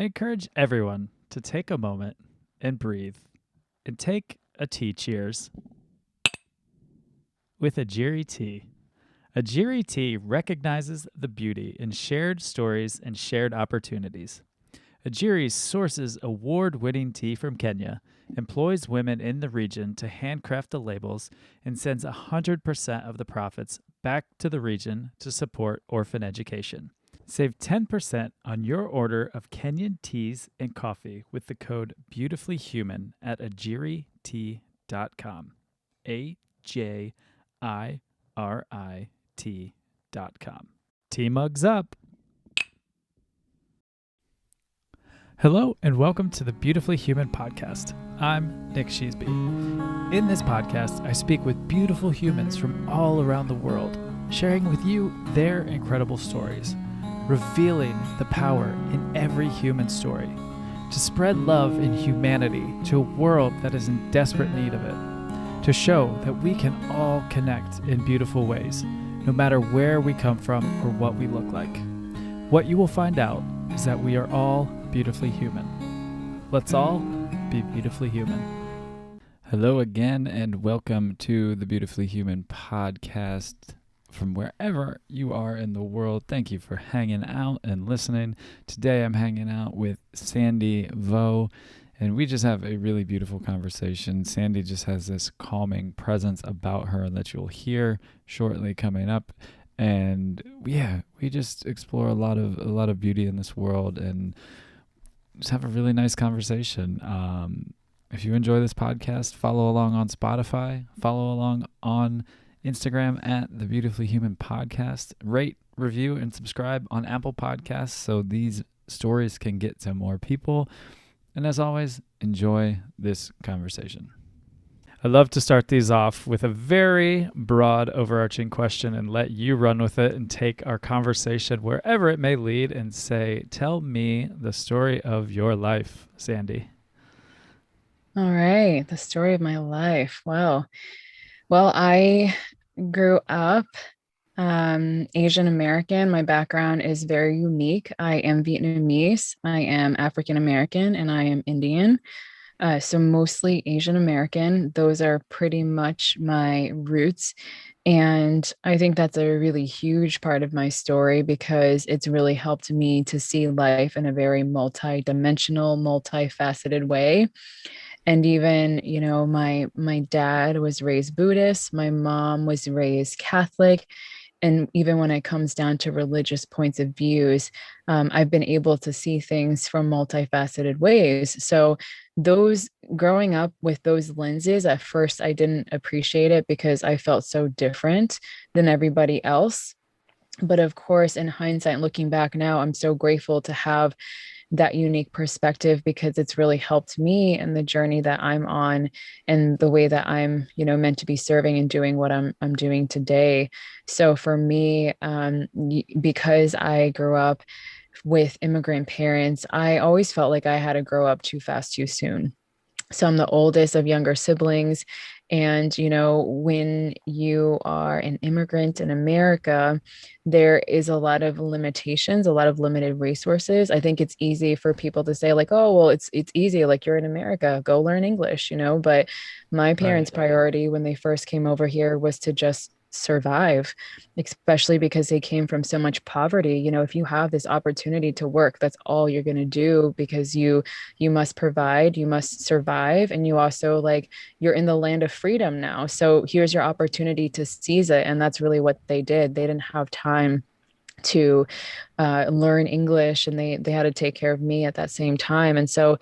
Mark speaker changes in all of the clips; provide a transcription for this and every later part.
Speaker 1: I encourage everyone to take a moment and breathe and take a tea cheers with Ajiri tea. Ajiri tea recognizes the beauty in shared stories and shared opportunities. Ajiri sources award-winning tea from Kenya, employs women in the region to handcraft the labels, and sends 100% of the profits back to the region to support orphan education. Save 10% on your order of Kenyan teas and coffee with the code BeautifullyHuman at ajiritea.com. AJIRIT.com. Tea mugs up. Hello and welcome to the Beautifully Human podcast. I'm Nick Sheesby. In this podcast, I speak with beautiful humans from all around the world, sharing with you their incredible stories, revealing the power in every human story, to spread love and humanity to a world that is in desperate need of it, to show that we can all connect in beautiful ways, no matter where we come from or what we look like. What you will find out is that we are all beautifully human. Let's all be beautifully human. Hello again, and welcome to the Beautifully Human podcast from wherever you are in the world. Thank you for hanging out and listening. Today I'm hanging out with Sandy Vo, and we just have a really beautiful conversation. Sandy just has this calming presence about her that you'll hear shortly coming up. And yeah, we just explore a lot of beauty in this world and just have a really nice conversation. If you enjoy this podcast, follow along on Spotify, follow along on Instagram at the Beautifully Human Podcast, rate, review, and subscribe on Apple Podcasts so these stories can get to more people. And as always, enjoy this conversation. I'd love to start these off with a very broad, overarching question and let you run with it and take our conversation wherever it may lead and say, tell me the story of your life, Sandy.
Speaker 2: All right. The story of my life. Wow. Well, I grew up Asian American. My background is very unique. I am Vietnamese, I am African American, and I am Indian. So mostly Asian American. Those are pretty much my roots. And I think that's a really huge part of my story because it's really helped me to see life in a very multi-dimensional, multifaceted way. And even, my dad was raised Buddhist, my mom was raised Catholic. And even when it comes down to religious points of views, I've been able to see things from multifaceted ways. So those growing up with those lenses, at first I didn't appreciate it because I felt so different than everybody else. But of course, in hindsight, looking back now, I'm so grateful to have that unique perspective because it's really helped me in the journey that I'm on and the way that I'm, meant to be serving and doing what I'm doing today. So for me, because I grew up with immigrant parents, I always felt like I had to grow up too fast, too soon. So I'm the oldest of younger siblings. And, when you are an immigrant in America, there is a lot of limitations, a lot of limited resources. I think it's easy for people to say like, oh, well, it's easy. Like you're in America, go learn English, but my parents'
Speaker 1: Right.
Speaker 2: priority when they first came over here was to just survive, especially because they came from so much poverty. If you have this opportunity to work, that's all you're going to do because you must provide, you must survive, and you also you're in the land of freedom now. So here's your opportunity to seize it. And that's really what they did. They didn't have time to learn English, and they had to take care of me at that same time. And so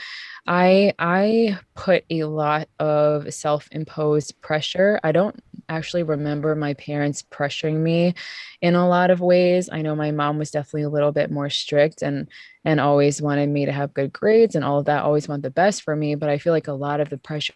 Speaker 2: I put a lot of self-imposed pressure. I don't actually remember my parents pressuring me in a lot of ways. I know my mom was definitely a little bit more strict and always wanted me to have good grades and all of that, always want the best for me. But I feel like a lot of the pressure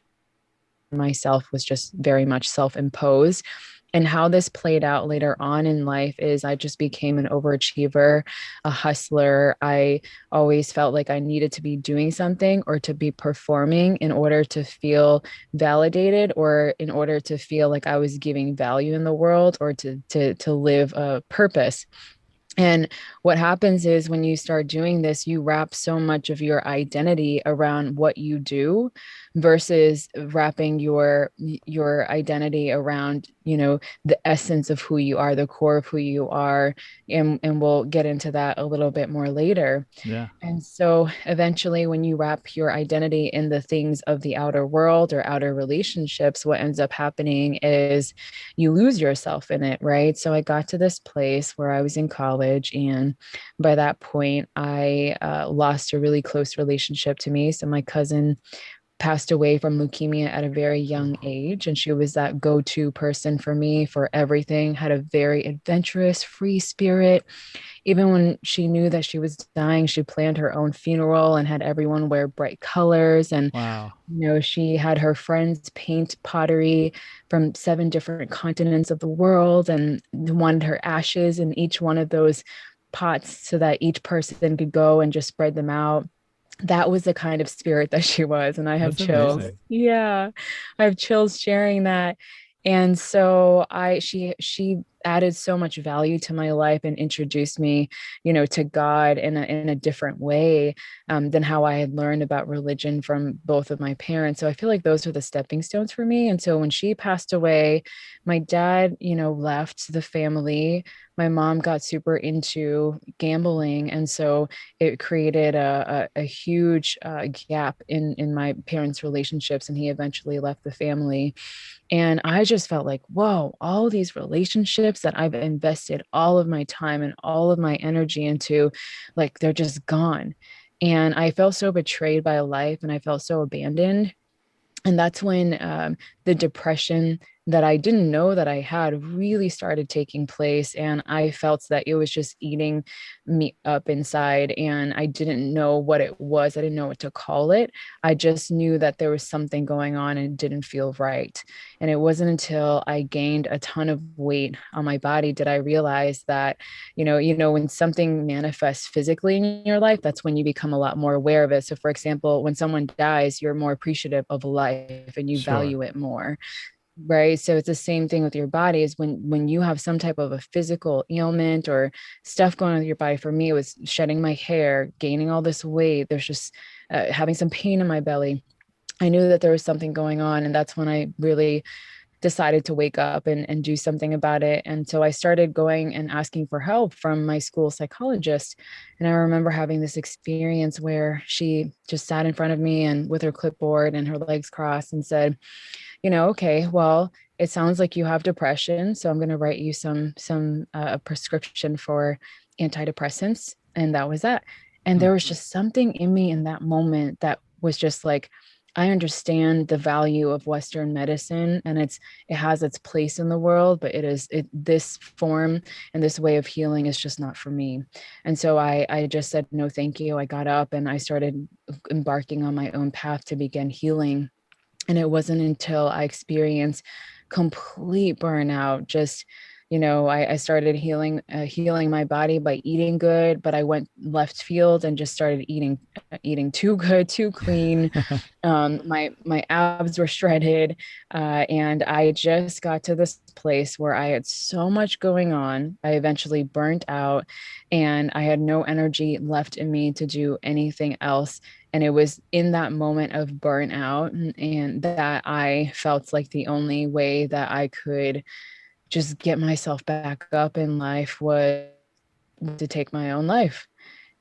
Speaker 2: myself was just very much self-imposed. And how this played out later on in life is I just became an overachiever, a hustler. I always felt like I needed to be doing something or to be performing in order to feel validated or in order to feel like I was giving value in the world or to live a purpose. And what happens is when you start doing this, you wrap so much of your identity around what you do versus wrapping your identity around, the essence of who you are, the core of who you are. And we'll get into that a little bit more later.
Speaker 1: Yeah.
Speaker 2: And so eventually, when you wrap your identity in the things of the outer world or outer relationships, what ends up happening is you lose yourself in it, right? So I got to this place where I was in college. And by that point, I lost a really close relationship to me. So my cousin passed away from leukemia at a very young age. And she was that go to person for me for everything, had a very adventurous, free spirit. Even when she knew that she was dying, she planned her own funeral and had everyone wear bright colors. And,
Speaker 1: Wow.
Speaker 2: she had her friends paint pottery from 7 different continents of the world and wanted her ashes in each one of those pots so that each person could go and just spread them out. That was the kind of spirit that she was. And I have
Speaker 1: That's
Speaker 2: chills.
Speaker 1: amazing.
Speaker 2: Yeah, I have chills sharing that. And so she added so much value to my life and introduced me, to God in a different way than how I had learned about religion from both of my parents. So I feel like those are the stepping stones for me. And so when she passed away, my dad, left the family. My mom got super into gambling, and so it created a huge gap in my parents' relationships, and he eventually left the family. And I just felt like, whoa, all these relationships that I've invested all of my time and all of my energy into, like they're just gone. And I felt so betrayed by life and I felt so abandoned. And that's when the depression that I didn't know that I had really started taking place. And I felt that it was just eating me up inside. And I didn't know what it was. I didn't know what to call it. I just knew that there was something going on and it didn't feel right. And it wasn't until I gained a ton of weight on my body did I realize that, when something manifests physically in your life, that's when you become a lot more aware of it. So for example, when someone dies, you're more appreciative of life and you
Speaker 1: Sure.
Speaker 2: value it more, right? So it's the same thing with your body. Is when you have some type of a physical ailment or stuff going on with your body. For me, it was shedding my hair, gaining all this weight. There's just having some pain in my belly. I knew that there was something going on, and that's when I really decided to wake up and do something about it. And so I started going and asking for help from my school psychologist. And I remember having this experience where she just sat in front of me and with her clipboard and her legs crossed and said, okay, well, it sounds like you have depression, so I'm going to write you some prescription for antidepressants. And that was that. And
Speaker 1: Hmm.
Speaker 2: there was just something in me in that moment that was just like, I understand the value of Western medicine and it has its place in the world, but this form and this way of healing is just not for me. And so I just said no thank you. I got up and I started embarking on my own path to begin healing. And it wasn't until I experienced complete burnout, just, I started healing my body by eating good, but I went left field and just started eating too good, too clean. My abs were shredded, and I just got to this place where I had so much going on. I eventually burnt out, and I had no energy left in me to do anything else. And it was in that moment of burnout and that I felt like the only way that I could just get myself back up in life was to take my own life.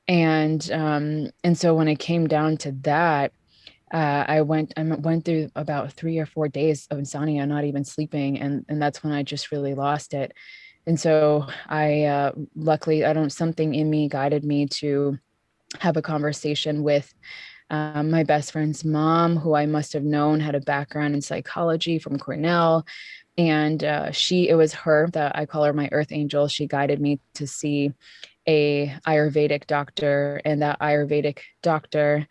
Speaker 2: And so when it came down to that, I went through about 3 or 4 days of insomnia, not even sleeping, and that's when I just really lost it. And so I luckily I don't something in me guided me to have a conversation with my best friend's mom, who I must have known had a background in psychology from Cornell. And it was her that I call her my earth angel. She guided me to see a Ayurvedic doctor, and that Ayurvedic doctor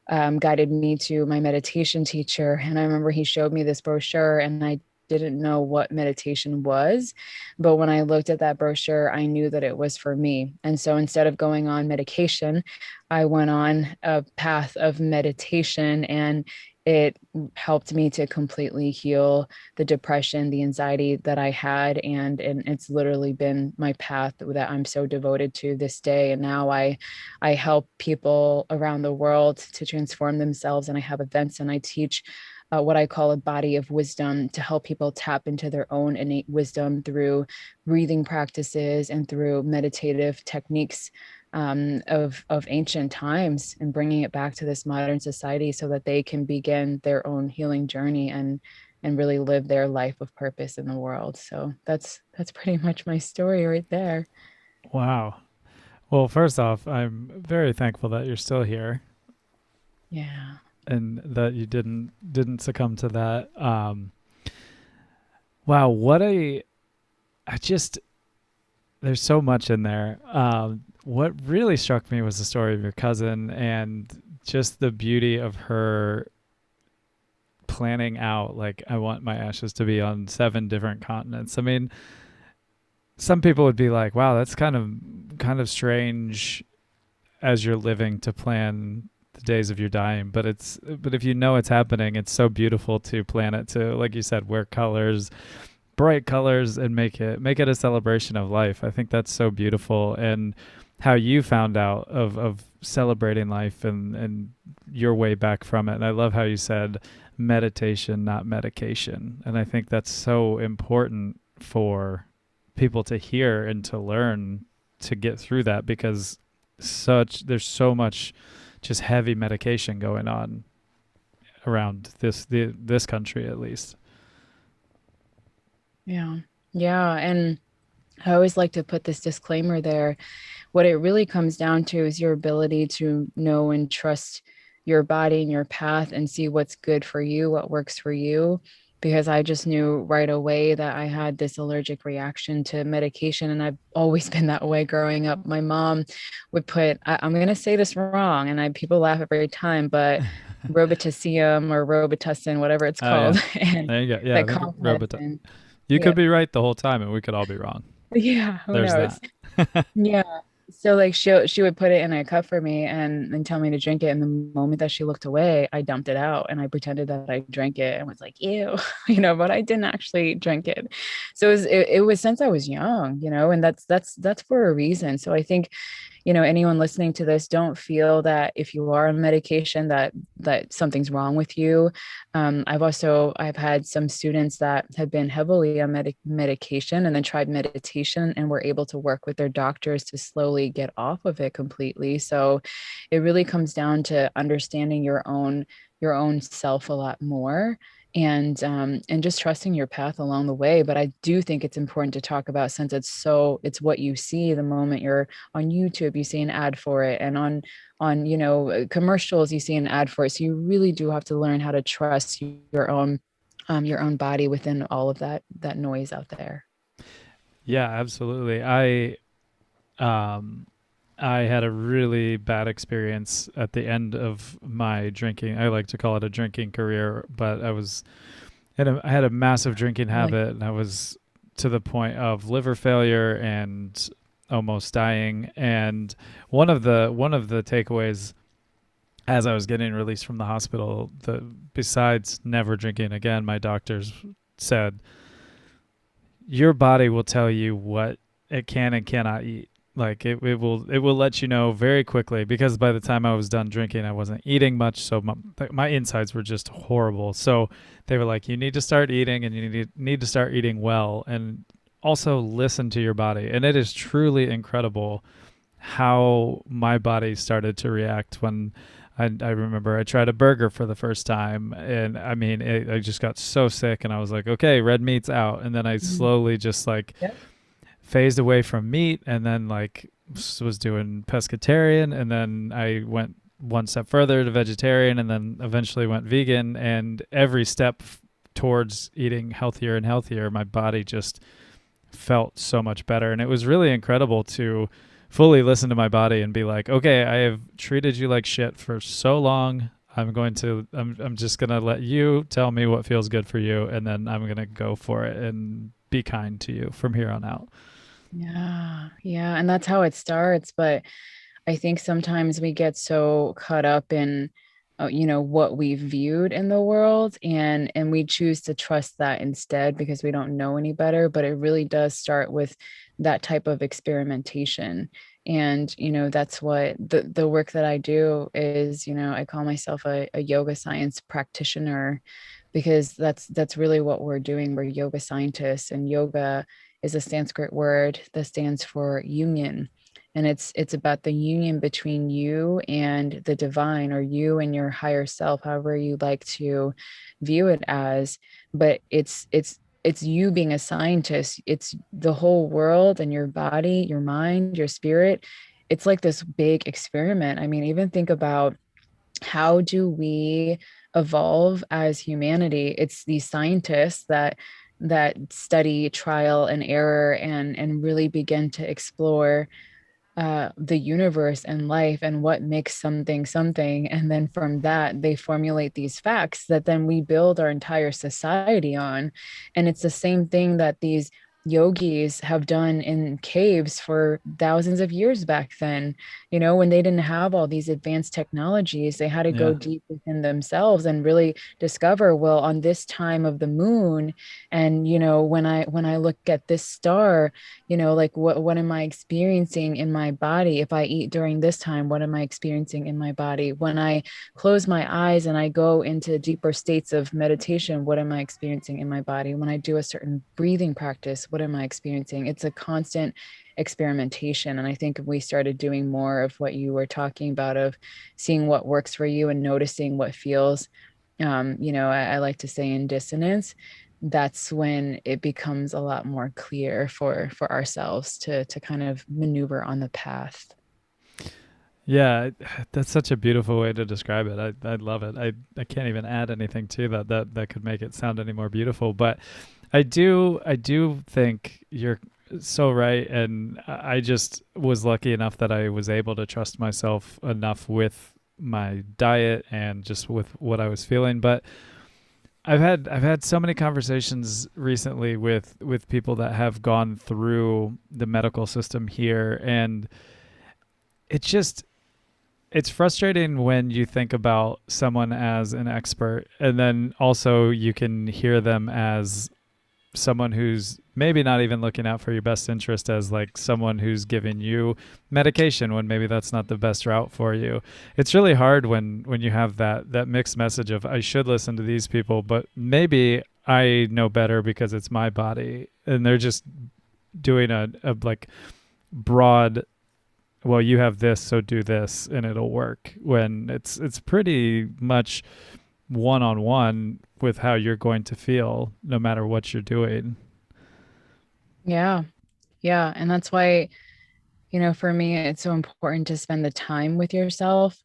Speaker 2: guided me to my meditation teacher. And I remember he showed me this brochure, and I didn't know what meditation was. But when I looked at that brochure, I knew that it was for me. And so instead of going on medication, I went on a path of meditation. And it helped me to completely heal the depression, the anxiety that I had. And it's literally been my path that I'm so devoted to this day. And now I help people around the world to transform themselves. And I have events and I teach what I call a body of wisdom to help people tap into their own innate wisdom through breathing practices and through meditative techniques of ancient times, and bringing it back to this modern society so that they can begin their own healing journey and really live their life of purpose in the world. So that's pretty much my story right there.
Speaker 1: Wow. Well, first off, I'm very thankful that you're still here
Speaker 2: Yeah.
Speaker 1: and that you didn't succumb to that. Wow, what a I just there's so much in there. What really struck me was the story of your cousin and just the beauty of her planning out, like, I want my ashes to be on 7 different continents. I mean, some people would be like, wow, that's kind of strange as you're living to plan the days of your dying, but if you know it's happening, it's so beautiful to plan it, to, like you said, wear colors, bright colors, and make it a celebration of life. I think that's so beautiful. And how you found out of celebrating life and your way back from it. And I love how you said meditation, not medication. And I think that's so important for people to hear and to learn to get through that, because there's so much just heavy medication going on around this country, at least.
Speaker 2: Yeah. Yeah. And I always like to put this disclaimer there. What it really comes down to is your ability to know and trust your body and your path and see what's good for you, what works for you. Because I just knew right away that I had this allergic reaction to medication. And I've always been that way growing up. My mom would put, I'm going to say this wrong, and people laugh every time, but Robitussin or Robitussin, whatever it's
Speaker 1: Oh yeah,
Speaker 2: called, and
Speaker 1: there you go. Yeah, I
Speaker 2: that
Speaker 1: think
Speaker 2: cough
Speaker 1: Robota.
Speaker 2: medicine.
Speaker 1: You
Speaker 2: Yeah.
Speaker 1: could be right the whole time, and we could all be wrong.
Speaker 2: Yeah. Who
Speaker 1: There's
Speaker 2: knows?
Speaker 1: that.
Speaker 2: Yeah. So like she would put it in a cup for me and tell me to drink it. And the moment that she looked away, I dumped it out and I pretended that I drank it and was like, ew, but I didn't actually drink it. So it was since I was young, and that's for a reason. So I think, anyone listening to this, don't feel that if you are on medication that something's wrong with you. I've had some students that have been heavily on medication and then tried meditation and were able to work with their doctors to slowly get off of it completely. So it really comes down to understanding your own self a lot more, and just trusting your path along the way. But I do think it's important to talk about, since it's what you see the moment you're on YouTube, you see an ad for it, and on commercials, you see an ad for it. So you really do have to learn how to trust your own body within all of that noise out there.
Speaker 1: Yeah, absolutely. Um I had a really bad experience at the end of my drinking. I like to call it a drinking career, but I had a massive drinking
Speaker 2: Really?
Speaker 1: habit, and I was to the point of liver failure and almost dying. And one of the takeaways as I was getting released from the hospital, besides never drinking again, my doctors said, your body will tell you what it can and cannot eat. Like it will let you know very quickly, because by the time I was done drinking, I wasn't eating much, so my insides were just horrible. So they were like, you need to start eating, and you need to start eating well, and also listen to your body. And it is truly incredible how my body started to react when I remember I tried a burger for the first time, and I mean, I just got so sick, and I was like, okay, red meat's out. And then I
Speaker 2: Mhm.
Speaker 1: slowly just like
Speaker 2: Yep.
Speaker 1: phased away from meat, and then like was doing pescatarian, and then I went one step further to vegetarian, and then eventually went vegan. And every step towards eating healthier and healthier, my body just felt so much better. And it was really incredible to fully listen to my body and be like, okay, I have treated you like shit for so long. I'm just going to let you tell me what feels good for you, and then I'm going to go for it and be kind to you from here on out.
Speaker 2: Yeah, yeah, and that's how it starts. But I think sometimes we get so caught up in what we viewed in the world, and we choose to trust that instead because we don't know any better. But it really does start with that type of experimentation. And that's what the work that I do is. I call myself a yoga science practitioner, because that's really what we're doing. We're yoga scientists, and yoga is a Sanskrit word that stands for union. And it's about the union between you and the divine, or you and your higher self, however you like to view it as. But it's you being a scientist. It's the whole world and your body, your mind, your spirit. It's like this big experiment. I mean, even think about, how do we evolve as humanity? It's these scientists that study trial and error, and really begin to explore the universe and life and what makes something something. And then from that, they formulate these facts that then we build our entire society on. And it's the same thing that these yogis have done in caves for thousands of years back then. When they didn't have all these advanced technologies, they had to go
Speaker 1: Yeah.
Speaker 2: deep within themselves and really discover, well, on this time of the moon, and when I look at this star, like what am I experiencing in my body? If I eat during this time, what am I experiencing in my body? When I close my eyes and I go into deeper states of meditation, what am I experiencing in my body? When I do a certain breathing practice, what am I experiencing? It's a constant experimentation. And I think if we started doing more of what you were talking about, of seeing what works for you and noticing what feels, I like to say, in dissonance, that's when it becomes a lot more clear for ourselves to kind of maneuver on the path.
Speaker 1: Yeah, that's such a beautiful way to describe it. I love it. I can't even add anything to that could make it sound any more beautiful. But I do think you're so right, and I just was lucky enough that I was able to trust myself enough with my diet and just with what I was feeling. But I've had so many conversations recently with people that have gone through the medical system here, and it just it's frustrating when you think about someone as an expert, and then also you can hear them as someone who's maybe not even looking out for your best interest, as like someone who's giving you medication when maybe that's not the best route for you. It's really hard when you have that mixed message of, I should listen to these people, but maybe I know better because it's my body, and they're just doing a like broad, well, you have this, so do this and it'll work, when it's pretty much one on one with how you're going to feel no matter what you're doing.
Speaker 2: Yeah. Yeah. And that's why, for me, it's so important to spend the time with yourself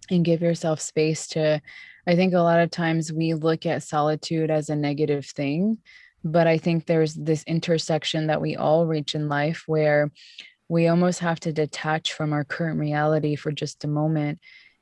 Speaker 2: and give yourself space to. I think a lot of times we look at solitude as a negative thing, but I think there's this intersection that we all reach in life where we almost have to detach from our current reality for just a moment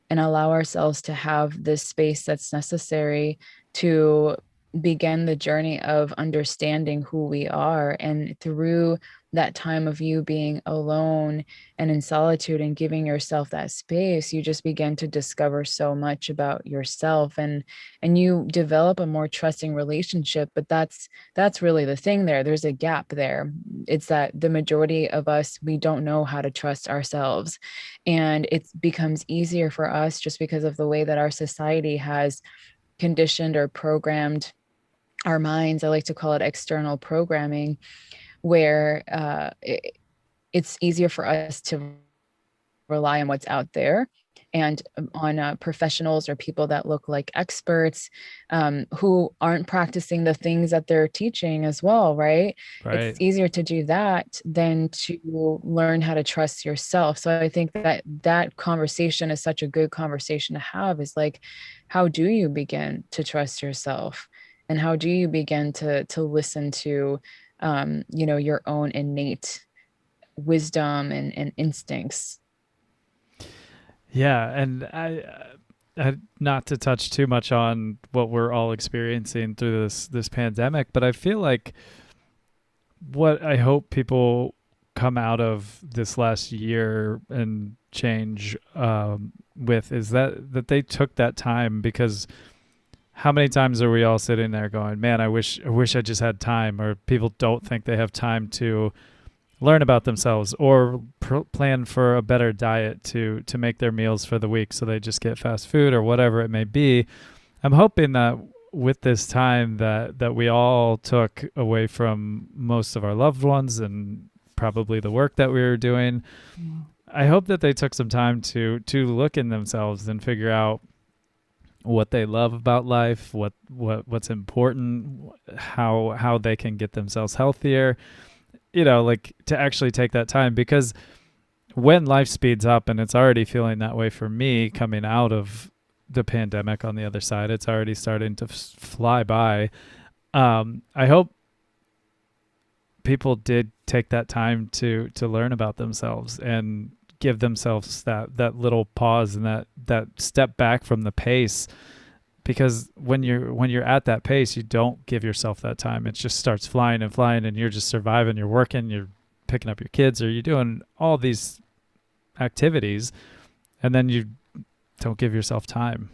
Speaker 2: and allow ourselves to have this space that's necessary to begin the journey of understanding who we are. And through that time of you being alone and in solitude and giving yourself that space, you just begin to discover so much about yourself, and you develop a more trusting relationship. But that's really the thing there. There's a gap there. It's that the majority of us, we don't know how to trust ourselves. And it becomes easier for us just because of the way that our society has conditioned or programmed our minds. I like to call it external programming, where it's easier for us to rely on what's out there, and on professionals or people that look like experts, who aren't practicing the things that they're teaching as well, right? It's
Speaker 1: Right.
Speaker 2: easier to do that than to learn how to trust yourself. So I think that that conversation is such a good conversation to have, is like, how do you begin to trust yourself? And how do you begin to listen to your own innate wisdom and instincts?
Speaker 1: Yeah, and not to touch too much on what we're all experiencing through this pandemic, but I feel like what I hope people come out of this last year and change with is that they took that time, because how many times are we all sitting there going, man, I wish I just had time, or people don't think they have time to learn about themselves or plan for a better diet to make their meals for the week, so they just get fast food or whatever it may be. I'm hoping that with this time that we all took away from most of our loved ones and probably the work that we were doing, I hope that they took some time to look in themselves and figure out what they love about life, what's important, how they can get themselves healthier, like to actually take that time. Because when life speeds up, and it's already feeling that way for me coming out of the pandemic on the other side, it's already starting to fly by. I hope people did take that time to learn about themselves and give themselves that little pause and that step back from the pace, because when you're at that pace, you don't give yourself that time. It just starts flying and flying, and you're just surviving, you're working, you're picking up your kids, or you're doing all these activities, and then you don't give yourself time.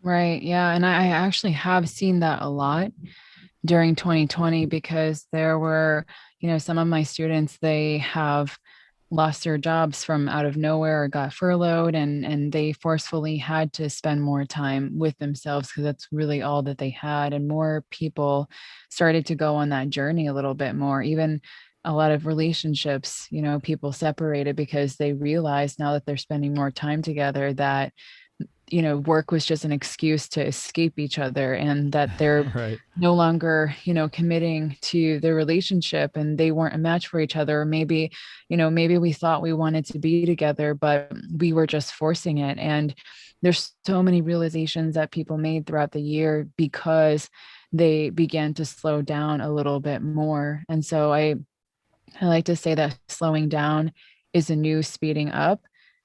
Speaker 2: Right. Yeah. And I actually have seen that a lot during 2020, because there were, some of my students, they have lost their jobs from out of nowhere or got furloughed, and they forcefully had to spend more time with themselves, because that's really all that they had. And more people started to go on that journey a little bit more. Even a lot of relationships, people separated because they realized, now that they're spending more time together, that work was just an excuse to escape each other, and that they're
Speaker 1: Right.
Speaker 2: no longer, committing to their relationship, and they weren't a match for each other. Or maybe, maybe we thought we wanted to be together, but we were just forcing it. And there's so many realizations that people made throughout the year because they began to slow down a little bit more. And so I like to say that slowing down is a new speeding up.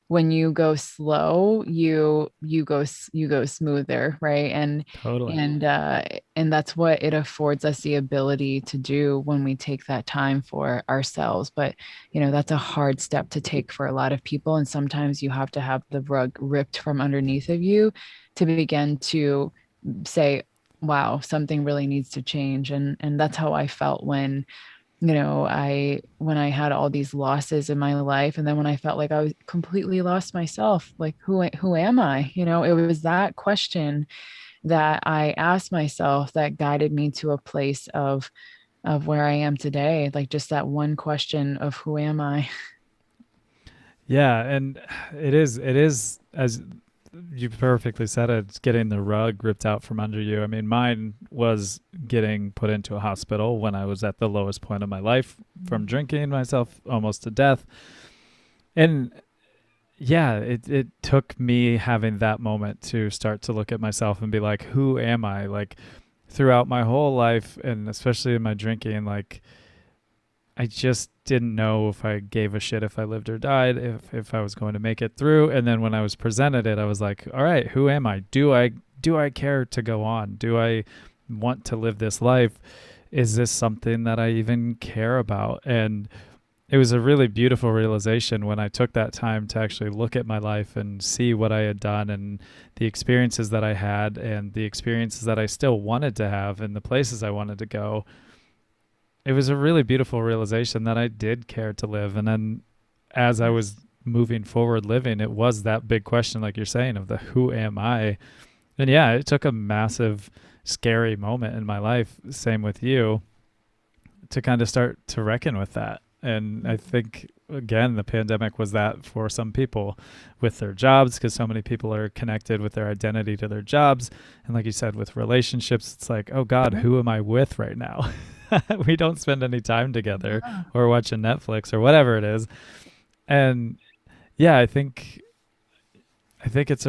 Speaker 2: When you go slow, you go smoother, right?
Speaker 1: Totally.
Speaker 2: And that's what it affords us the ability to do when we take that time for ourselves. But that's a hard step to take for a lot of people, and sometimes you have to have the rug ripped from underneath of you to begin to say, wow, something really needs to change. And that's how I felt when when I had all these losses in my life, and then when I felt like I was completely lost myself, like who am I? It was that question that I asked myself that guided me to a place of where I am today. Like, just that one question of who am I?
Speaker 1: Yeah, and it is as you perfectly said it, it's getting the rug ripped out from under you. I mean, mine was getting put into a hospital when I was at the lowest point of my life from drinking myself almost to death. And yeah, it took me having that moment to start to look at myself and be like, who am I? Like, throughout my whole life, and especially in my drinking, like, I just didn't know if I gave a shit if I lived or died, if I was going to make it through. And then when I was presented it, I was like, all right, who am I? Do I care to go on? Do I want to live this life? Is this something that I even care about? And it was a really beautiful realization when I took that time to actually look at my life and see what I had done, and the experiences that I had, and the experiences that I still wanted to have, and the places I wanted to go. It was a really beautiful realization that I did care to live. And then as I was moving forward living, it was that big question, like you're saying, of the who am I? And yeah, it took a massive, scary moment in my life, same with you, to kind of start to reckon with that. And I think, again, the pandemic was that for some people with their jobs, because so many people are connected with their identity to their jobs. And like you said, with relationships, it's like, oh God, who am I with right now? We don't spend any time together or watching Netflix or whatever it is. And yeah, I think it is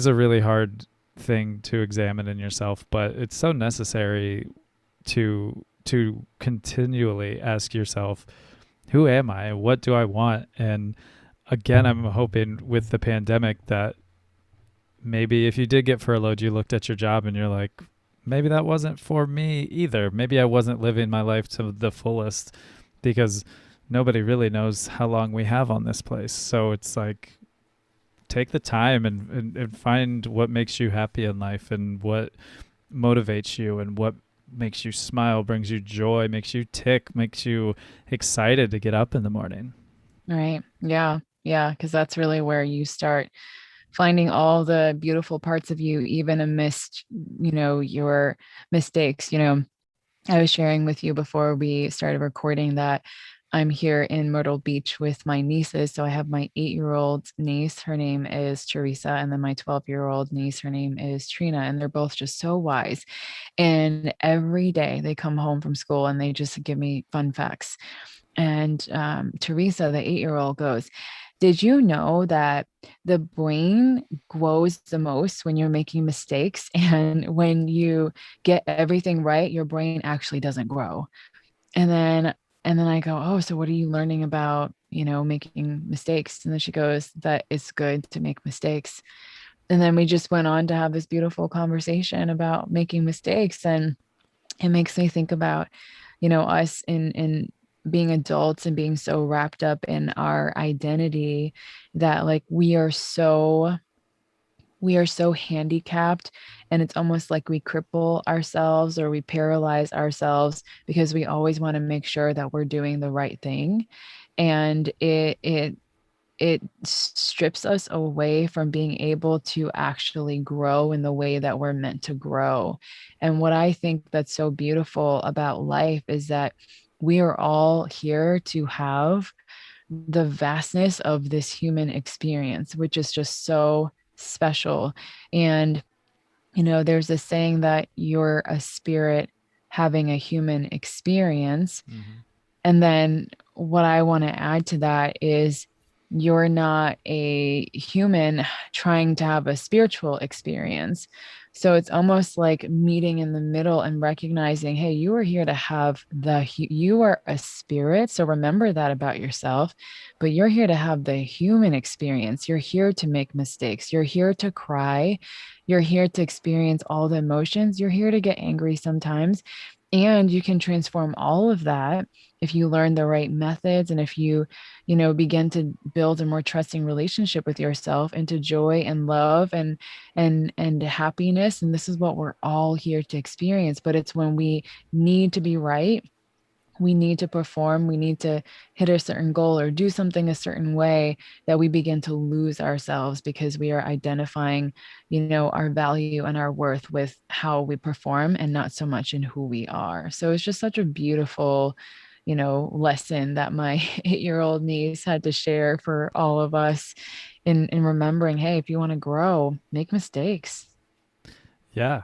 Speaker 1: a really hard thing to examine in yourself, but it's so necessary to continually ask yourself, who am I? What do I want? And again, I'm hoping with the pandemic that maybe if you did get furloughed, you looked at your job and you're like, maybe that wasn't for me either. Maybe I wasn't living my life to the fullest, because nobody really knows how long we have on this place. So it's like, take the time and find what makes you happy in life and what motivates you and what makes you smile, brings you joy, makes you tick, makes you excited to get up in the morning.
Speaker 2: Right. Yeah. Yeah. Because that's really where you start finding all the beautiful parts of you, even amidst, your mistakes. I was sharing with you before we started recording that I'm here in Myrtle Beach with my nieces. So I have my 8-year-old niece, her name is Teresa, and then my 12-year-old niece, her name is Trina. And they're both just so wise. And every day they come home from school and they just give me fun facts. And Teresa, the 8-year-old, goes, "Did you know that the brain grows the most when you're making mistakes? And when you get everything right, your brain actually doesn't grow." And then I go, "Oh, so what are you learning about, making mistakes?" And then she goes, "That it's good to make mistakes." And then we just went on to have this beautiful conversation about making mistakes. And it makes me think about, us in being adults and being so wrapped up in our identity that like we are so handicapped, and it's almost like we cripple ourselves or we paralyze ourselves because we always want to make sure that we're doing the right thing. And it strips us away from being able to actually grow in the way that we're meant to grow. And what I think that's so beautiful about life is that we are all here to have the vastness of this human experience, which is just so special. And, there's this saying that you're a spirit having a human experience.
Speaker 1: Mm-hmm.
Speaker 2: And then what I want to add to that is you're not a human trying to have a spiritual experience. So it's almost like meeting in the middle and recognizing, hey, you are here to have you are a spirit. So remember that about yourself, but you're here to have the human experience. You're here to make mistakes. You're here to cry. You're here to experience all the emotions. You're here to get angry sometimes. And you can transform all of that if you learn the right methods, and if you begin to build a more trusting relationship with yourself into joy and love and happiness. And this is what we're all here to experience. But it's when we need to be right, we need to perform, we need to hit a certain goal or do something a certain way, that we begin to lose ourselves because we are identifying, our value and our worth with how we perform and not so much in who we are. So it's just such a beautiful, lesson that my 8-year-old niece had to share for all of us in remembering, hey, if you want to grow, make mistakes.
Speaker 1: Yeah.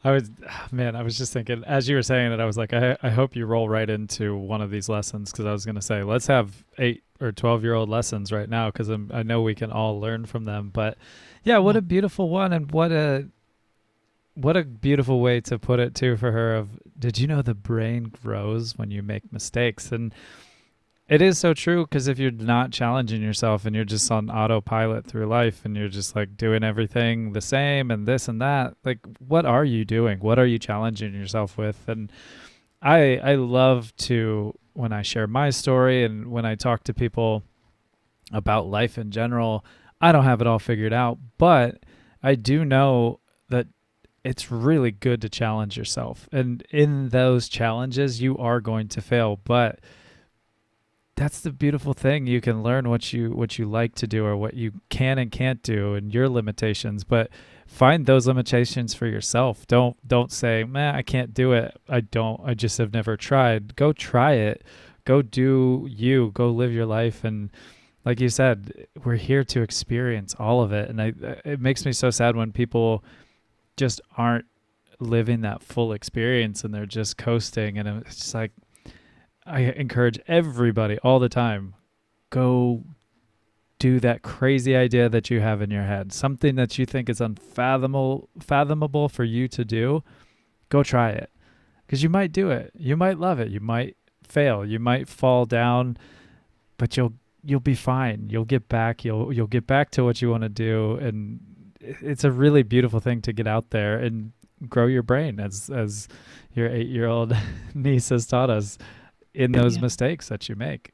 Speaker 1: I was, man, I was just thinking, as you were saying it, I was like, I hope you roll right into one of these lessons, because I was going to say, let's have 8 or 12-year-old lessons right now, because I know we can all learn from them. But yeah, what
Speaker 2: Yeah.
Speaker 1: a beautiful one, and what a beautiful way to put it too for her. Of, did you know the brain grows when you make mistakes? And it is so true, because if you're not challenging yourself and you're just on autopilot through life and you're just like doing everything the same and this and that, like, what are you doing? What are you challenging yourself with? And I love to, when I share my story and when I talk to people about life in general, I don't have it all figured out, but I do know that it's really good to challenge yourself. And in those challenges, you are going to fail, but that's the beautiful thing. You can learn what you like to do or what you can and can't do and your limitations, but find those limitations for yourself. Don't say, "Man, I can't do it. I just have never tried." Go try it. Go do you. Go live your life. And like you said, we're here to experience all of it. And it makes me so sad when people just aren't living that full experience and they're just coasting. And it's just like, I encourage everybody all the time, go do that crazy idea that you have in your head, something that you think is unfathomable for you to do. Go try it, because you might do it. You might love it. You might fail. You might fall down, but you'll be fine. You'll get back. You'll get back to what you want to do, and it's a really beautiful thing to get out there and grow your brain, as your 8-year-old niece has taught us in those
Speaker 2: Yeah.
Speaker 1: mistakes that you make.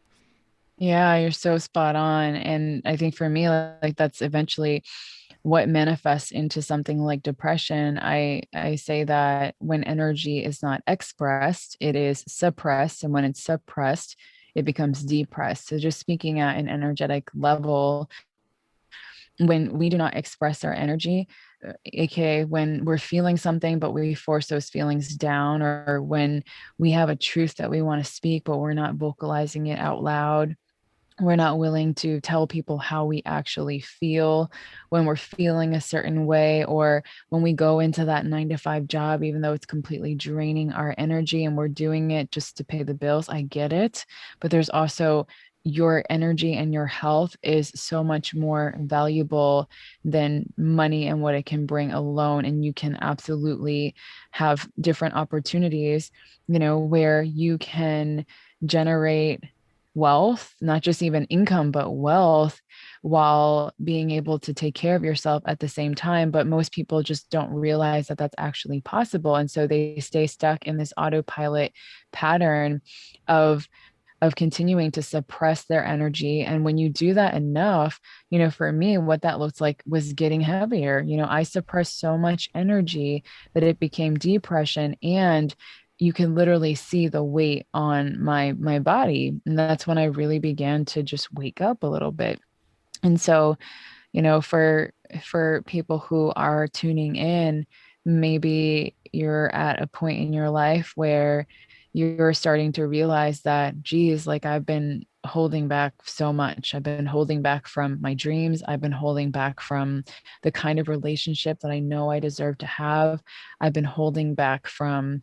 Speaker 2: Yeah, you're so spot on. And I think for me, like that's eventually what manifests into something like depression. I say that when energy is not expressed, it is suppressed. And when it's suppressed, it becomes depressed. So just speaking at an energetic level, when we do not express our energy, aka when we're feeling something but we force those feelings down, or when we have a truth that we want to speak but we're not vocalizing it out loud, we're not willing to tell people how we actually feel when we're feeling a certain way, or when we go into that 9 to 5 job, even though it's completely draining our energy and we're doing it just to pay the bills. I get it. But there's also your energy, and your health is so much more valuable than money and what it can bring alone. And you can absolutely have different opportunities, where you can generate wealth, not just even income, but wealth, while being able to take care of yourself at the same time. But most people just don't realize that that's actually possible. And so they stay stuck in this autopilot pattern of continuing to suppress their energy. And when you do that enough, for me, what that looked like was getting heavier. I suppressed so much energy that it became depression, and you can literally see the weight on my body. And that's when I really began to just wake up a little bit. And so, for people who are tuning in, maybe you're at a point in your life where you're starting to realize that, geez, like I've been holding back so much. I've been holding back from my dreams. I've been holding back from the kind of relationship that I know I deserve to have. I've been holding back from,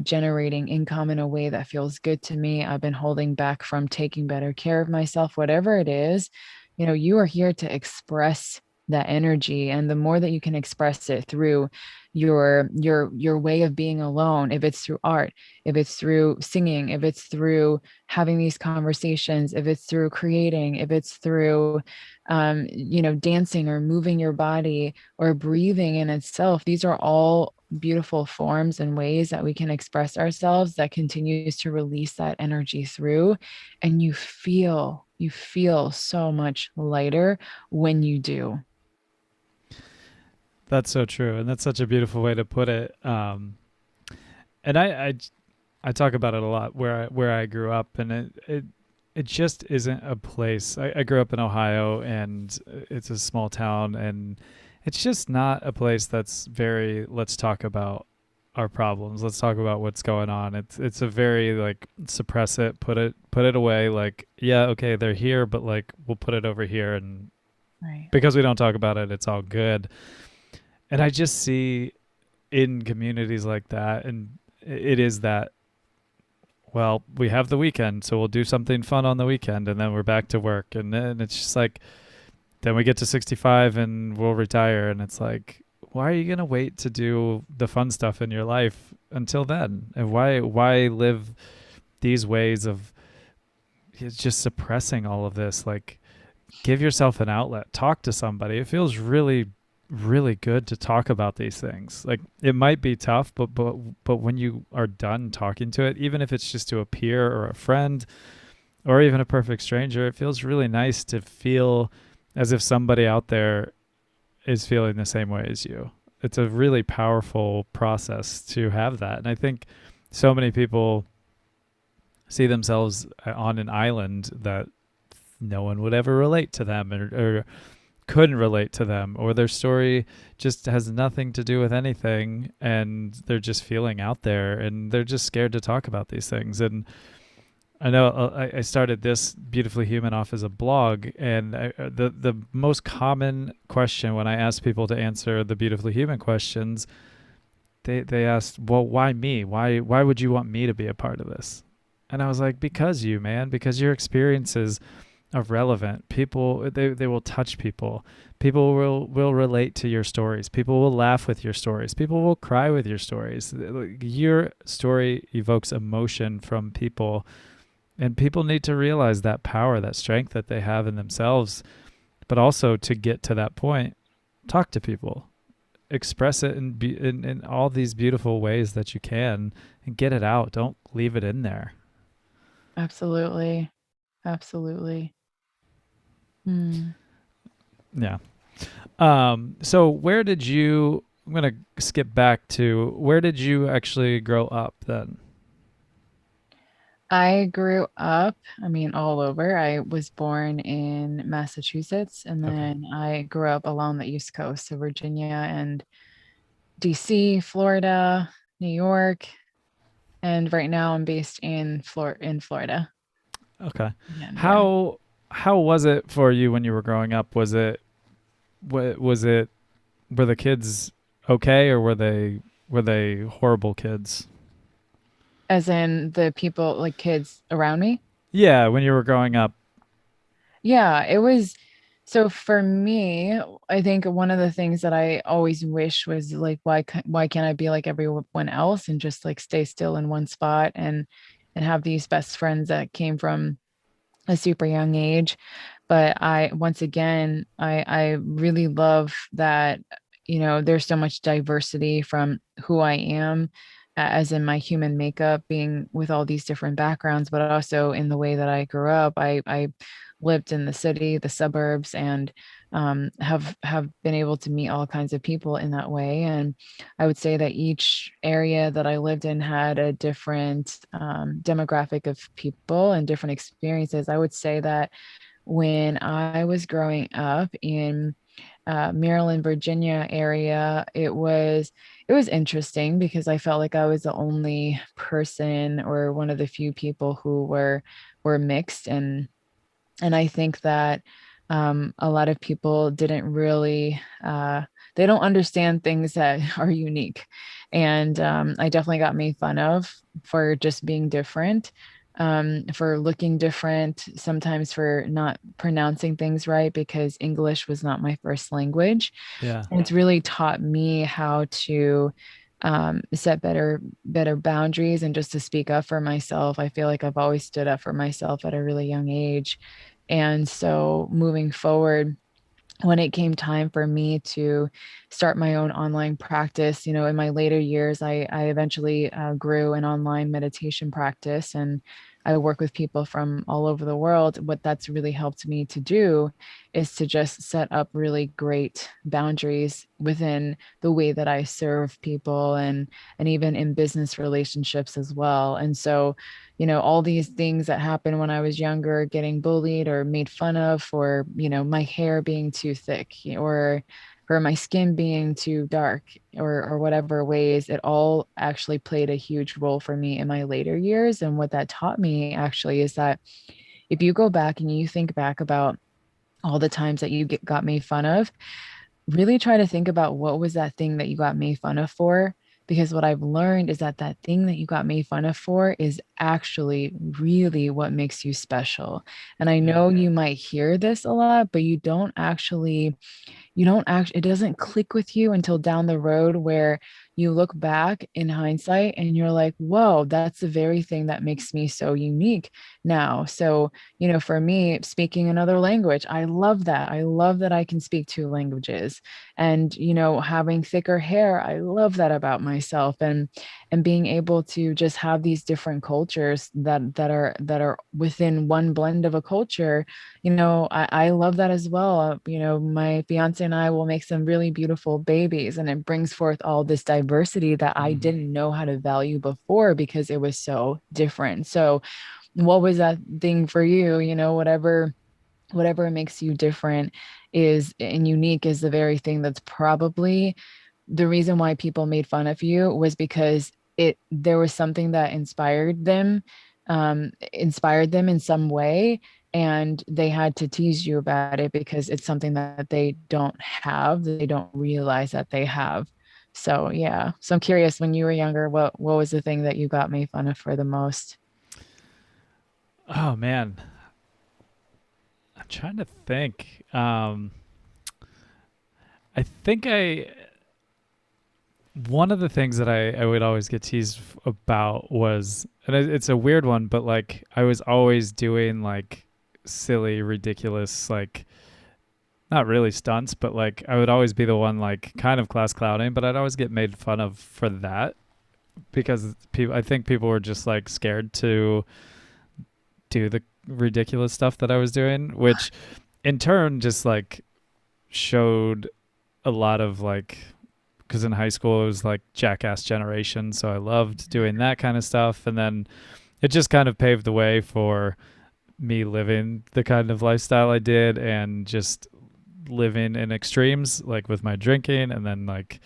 Speaker 2: generating income in a way that feels good to me. I've been holding back from taking better care of myself, whatever it is. You are here to express that energy, and the more that you can express it through your way of being alone, if it's through art, if it's through singing, if it's through having these conversations, if it's through creating, if it's through dancing or moving your body or breathing in itself, these are all beautiful forms and ways that we can express ourselves that continues to release that energy through. And you feel so much lighter when you do.
Speaker 1: That's so true, and that's such a beautiful way to put it. And I talk about it a lot where I grew up, and it just isn't a place. I grew up in Ohio, and it's a small town, and it's just not a place that's very, let's talk about our problems. Let's talk about what's going on. It's a very like, suppress it, put it away. Like, yeah, okay, they're here, but like we'll put it over here, and
Speaker 2: Right.
Speaker 1: because we don't talk about it, it's all good. And I just see in communities like that, and it is that, well, we have the weekend, so we'll do something fun on the weekend, and then we're back to work. And then it's just like, then we get to 65 and we'll retire. And it's like, why are you going to wait to do the fun stuff in your life until then? And why live these ways of just suppressing all of this? Like, give yourself an outlet, talk to somebody. It feels really, really good to talk about these things. Like, it might be tough, but when you are done talking to it, even if it's just to a peer or a friend or even a perfect stranger, it feels really nice to feel as if somebody out there is feeling the same way as you. It's a really powerful process to have that. And I think so many people see themselves on an island that no one would ever relate to them, or couldn't relate to them, or their story just has nothing to do with anything, and they're just feeling out there, and they're just scared to talk about these things. And I know I started this Beautifully Human off as a blog, and the most common question when I asked people to answer the Beautifully Human questions, they asked, well, why me? Why would you want me to be a part of this? And I was like, because you, man, because your experiences are relevant. People, they will touch people. People will relate to your stories. People will laugh with your stories. People will cry with your stories. Your story evokes emotion from people, and people need to realize that power, that strength that they have in themselves. But also, to get to that point, talk to people, express it in all these beautiful ways that you can, and get it out. Don't leave it in there.
Speaker 2: Absolutely. Absolutely. Mm.
Speaker 1: Yeah. So where did you? I'm gonna skip back to where did you actually grow up then?
Speaker 2: I grew up, I mean, all over. I was born in Massachusetts, and
Speaker 1: Okay.
Speaker 2: then I grew up along the East Coast, so Virginia and DC, Florida, New York, and right now I'm based in Florida.
Speaker 1: Okay.
Speaker 2: And yeah.
Speaker 1: How was it for you when you were growing up? Was it were the kids okay, or were they horrible kids?
Speaker 2: As in the people, like kids around me.
Speaker 1: Yeah, when you were growing up.
Speaker 2: Yeah, it was. So for me, I think one of the things that I always wish was like, why can't I be like everyone else and just like stay still in one spot and have these best friends that came from a super young age. But I, once again, I really love that, there's so much diversity from who I am, as in my human makeup, being with all these different backgrounds, but also in the way that I grew up. I lived in the city, the suburbs, and have been able to meet all kinds of people in that way. And I would say that each area that I lived in had a different demographic of people and different experiences. I would say that when I was growing up in Maryland, Virginia area, it was interesting because I felt like I was the only person or one of the few people who were mixed, and I think that a lot of people didn't really they don't understand things that are unique, and I definitely got made fun of for just being different, for looking different, sometimes for not pronouncing things right because English was not my first language.
Speaker 1: Yeah.
Speaker 2: And it's really taught me how to set better boundaries and just to speak up for myself. I feel like I've always stood up for myself at a really young age. And so moving forward, when it came time for me to start my own online practice, in my later years, I eventually grew an online meditation practice, and I work with people from all over the world. What that's really helped me to do is to just set up really great boundaries within the way that I serve people, and even in business relationships as well. And so, all these things that happened when I was younger, getting bullied or made fun of for, my hair being too thick, or for my skin being too dark, or whatever ways, it all actually played a huge role for me in my later years. And what that taught me actually is that if you go back and you think back about all the times that you got made fun of, really try to think about what was that thing that you got made fun of for. Because what I've learned is that that thing that you got made fun of for is actually really what makes you special. And I
Speaker 1: Yeah.
Speaker 2: know you might hear this a lot, but it doesn't click with you until down the road where you look back in hindsight and you're like, whoa, that's the very thing that makes me so unique now. So, for me, speaking another language, I love that. I love that I can speak two languages. And, having thicker hair, I love that about myself. And being able to just have these different cultures that are within one blend of a culture, I love that as well. My fiance and I will make some really beautiful babies, and it brings forth all this diversity that I
Speaker 1: Mhm.
Speaker 2: didn't know how to value before because it was so different. So, what was that thing for you? Whatever makes you different is and unique is the very thing that's probably the reason why people made fun of you, was because there was something that inspired them in some way, and they had to tease you about it because it's something that they don't have, that they don't realize that they have. So yeah, so I'm curious, when you were younger, what was the thing that you got made fun of for the most?
Speaker 1: Oh man, I'm trying to think. I think I one of the things that I would always get teased about was, and it's a weird one, but like I was always doing like silly, ridiculous, like not really stunts, but like I would always be the one like kind of class clowning, but I'd always get made fun of for that because people, I think people were just like scared to do ridiculous stuff that I was doing, which in turn just like showed a lot of like, because in high school it was like Jackass generation, so I loved doing that kind of stuff, and then it just kind of paved the way for me living the kind of lifestyle I did, and just living in extremes, like with my drinking, and then like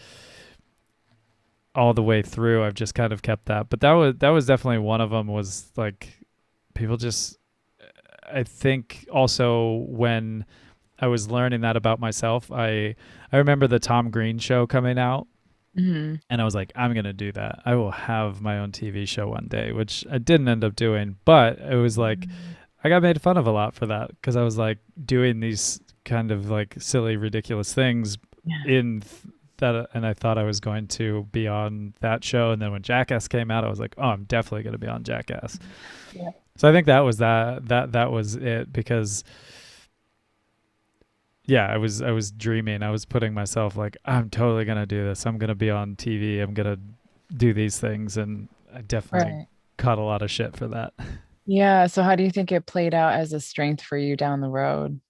Speaker 1: all the way through I've just kind of kept that. But that was definitely one of them, was like people just, I think also when I was learning that about myself, I remember the Tom Green show coming out,
Speaker 2: Hmm.
Speaker 1: and I was like, I'm gonna do that. I will have my own TV show one day, which I didn't end up doing, but it was like I got made fun of a lot for that, because I was like doing these kind of like silly, ridiculous things
Speaker 2: Yeah.
Speaker 1: in that, and I thought I was going to be on that show, and then when Jackass came out, I was like, oh, I'm definitely going to be on Jackass.
Speaker 2: Yeah.
Speaker 1: So I think that was it, because yeah, I was dreaming. I was putting myself like, I'm totally going to do this. I'm going to be on TV. I'm going to do these things, and I definitely
Speaker 2: Right.
Speaker 1: caught a lot of shit for that.
Speaker 2: Yeah. So how do you think it played out as a strength for you down the road?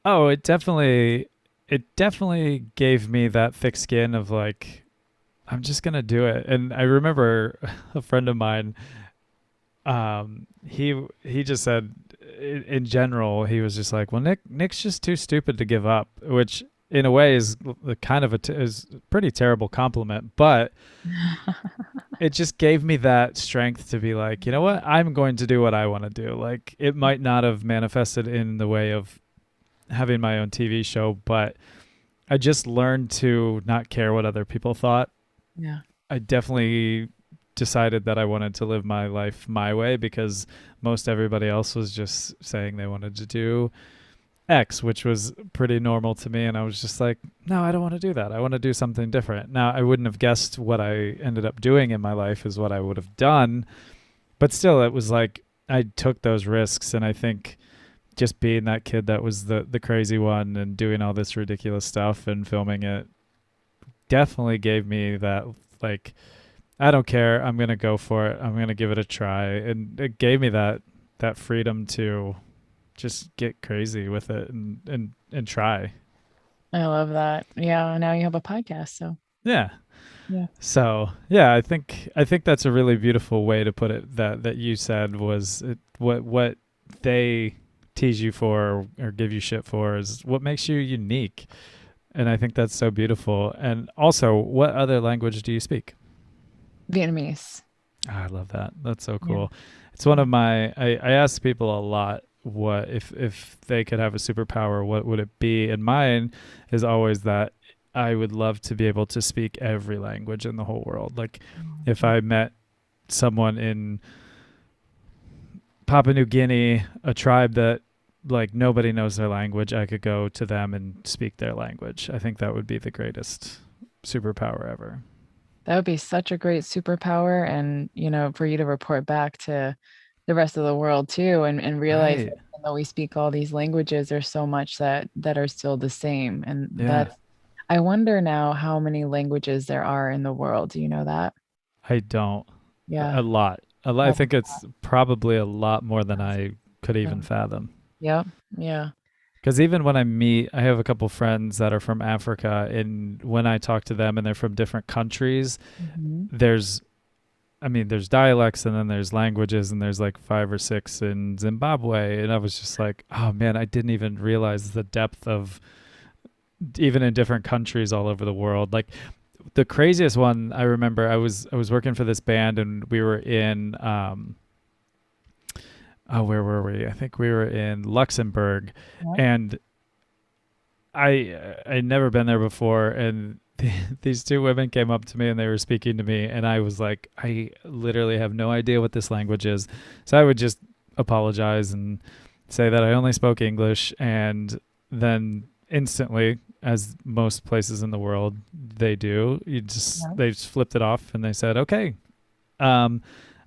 Speaker 1: Oh, it definitely gave me that thick skin of like, I'm just gonna do it. And I remember a friend of mine, he just said, in general, he was just like, well, Nick's just too stupid to give up, which in a way is kind of is a pretty terrible compliment, but it just gave me that strength to be like, you know what, I'm going to do what I want to do. Like, it might not have manifested in the way of having my own TV show, but I just learned to not care what other people thought.
Speaker 2: Yeah.
Speaker 1: I definitely decided that I wanted to live my life my way, because most everybody else was just saying they wanted to do X, which was pretty normal to me. And I was just like, no, I don't want to do that. I want to do something different. Now, I wouldn't have guessed what I ended up doing in my life is what I would have done. But still, it was like I took those risks. And I think just being that kid that was the crazy one and doing all this ridiculous stuff and filming it definitely gave me that, like, I don't care, I'm gonna go for it, I'm gonna give it a try. And it gave me that freedom to just get crazy with it, and try.
Speaker 2: I love that. Yeah. Now you have a podcast. So
Speaker 1: Yeah.
Speaker 2: yeah.
Speaker 1: So yeah, I think that's a really beautiful way to put it, that you said was it, what they tease you for or give you shit for is what makes you unique. And I think that's so beautiful. And also, what other language do you speak?
Speaker 2: Vietnamese.
Speaker 1: I love that. That's so
Speaker 2: Yeah.
Speaker 1: cool. It's one
Speaker 2: Yeah.
Speaker 1: of my, I ask people a lot, what if they could have a superpower, what would it be? And mine is always that I would love to be able to speak every language in the whole world. Like, if I met someone in Papua New Guinea, a tribe that like nobody knows their language, I could go to them and speak their language. I think that would be the greatest superpower ever.
Speaker 2: That would be such a great superpower. And, for you to report back to the rest of the world too, and realize
Speaker 1: Right.
Speaker 2: that even though we speak all these languages, there's so much that are still the same. And
Speaker 1: Yeah.
Speaker 2: that I wonder now how many languages there are in the world. Do you know that?
Speaker 1: I don't.
Speaker 2: Yeah.
Speaker 1: A lot. A lot. I
Speaker 2: Oh,
Speaker 1: think it's probably a lot more than I could
Speaker 2: yeah.
Speaker 1: even fathom.
Speaker 2: Yep. Yeah.
Speaker 1: Because even when I have a couple friends that are from Africa, and when I talk to them and they're from different countries,
Speaker 2: Mhm.
Speaker 1: there's, I mean, there's dialects, and then there's languages, and there's like five or six in Zimbabwe. And I was just like, oh man, I didn't even realize the depth of, even in different countries all over the world. Like, the craziest one I remember, I was working for this band, and we were in, oh, where were we? I think we were in Luxembourg,
Speaker 2: Yeah.
Speaker 1: and I'd never been there before, and these two women came up to me and they were speaking to me, and I was like, I literally have no idea what this language is. So I would just apologize and say that I only spoke English, and then instantly, as most places in the world they do,
Speaker 2: Yeah.
Speaker 1: they just flipped it off and they said, okay, um,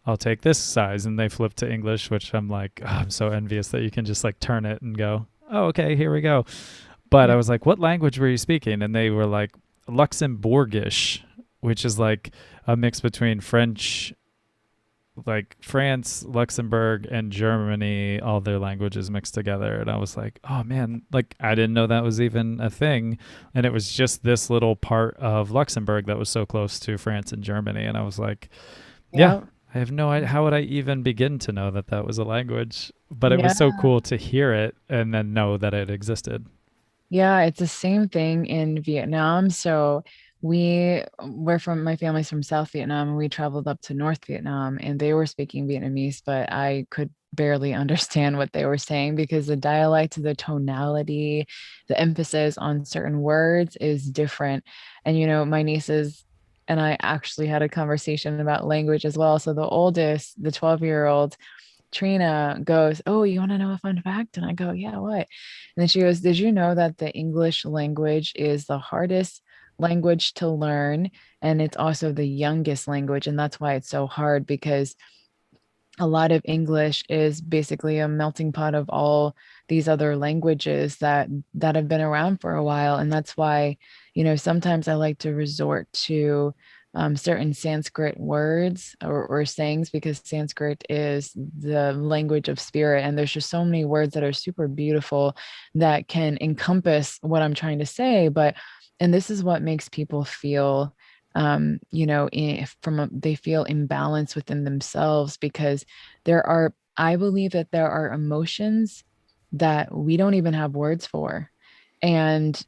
Speaker 1: I'll take this size, and they flipped to English, which I'm like, oh, I'm so envious that you can just like turn it and go, oh, okay, here we go. But I
Speaker 2: Yeah.
Speaker 1: was like, what language were you speaking? And they were like, Luxembourgish, which is like a mix between French like France, Luxembourg, and Germany, all their languages mixed together. And I was like, oh man, like I didn't know that was even a thing. And it was just this little part of Luxembourg that was so close to France and Germany. And I was like, yeah,
Speaker 2: Yeah.
Speaker 1: I have no idea. How would I even begin to know that that was a language? But it was
Speaker 2: Yeah.
Speaker 1: so cool to hear it and then know that it existed.
Speaker 2: Yeah, it's the same thing in Vietnam. So we're from my family's from South Vietnam and we traveled up to North Vietnam and they were speaking Vietnamese, but I could barely understand what they were saying because the dialect, the tonality, the emphasis on certain words is different. And my nieces and I actually had a conversation about language as well. So the oldest, the 12-year-old, Trina goes, "Oh, you want to know a fun fact?" And I go, "Yeah, what?" And then she goes, "Did you know that the English language is the hardest language to learn? And it's also the youngest language. And that's why it's so hard because a lot of English is basically a melting pot of all these other languages that have been around for a while. And that's why, sometimes I like to resort to certain Sanskrit words or sayings because Sanskrit is the language of spirit. And there's just so many words that are super beautiful that can encompass what I'm trying to say. And this is what makes people feel they feel imbalance within themselves because I believe that there are emotions that we don't even have words for. And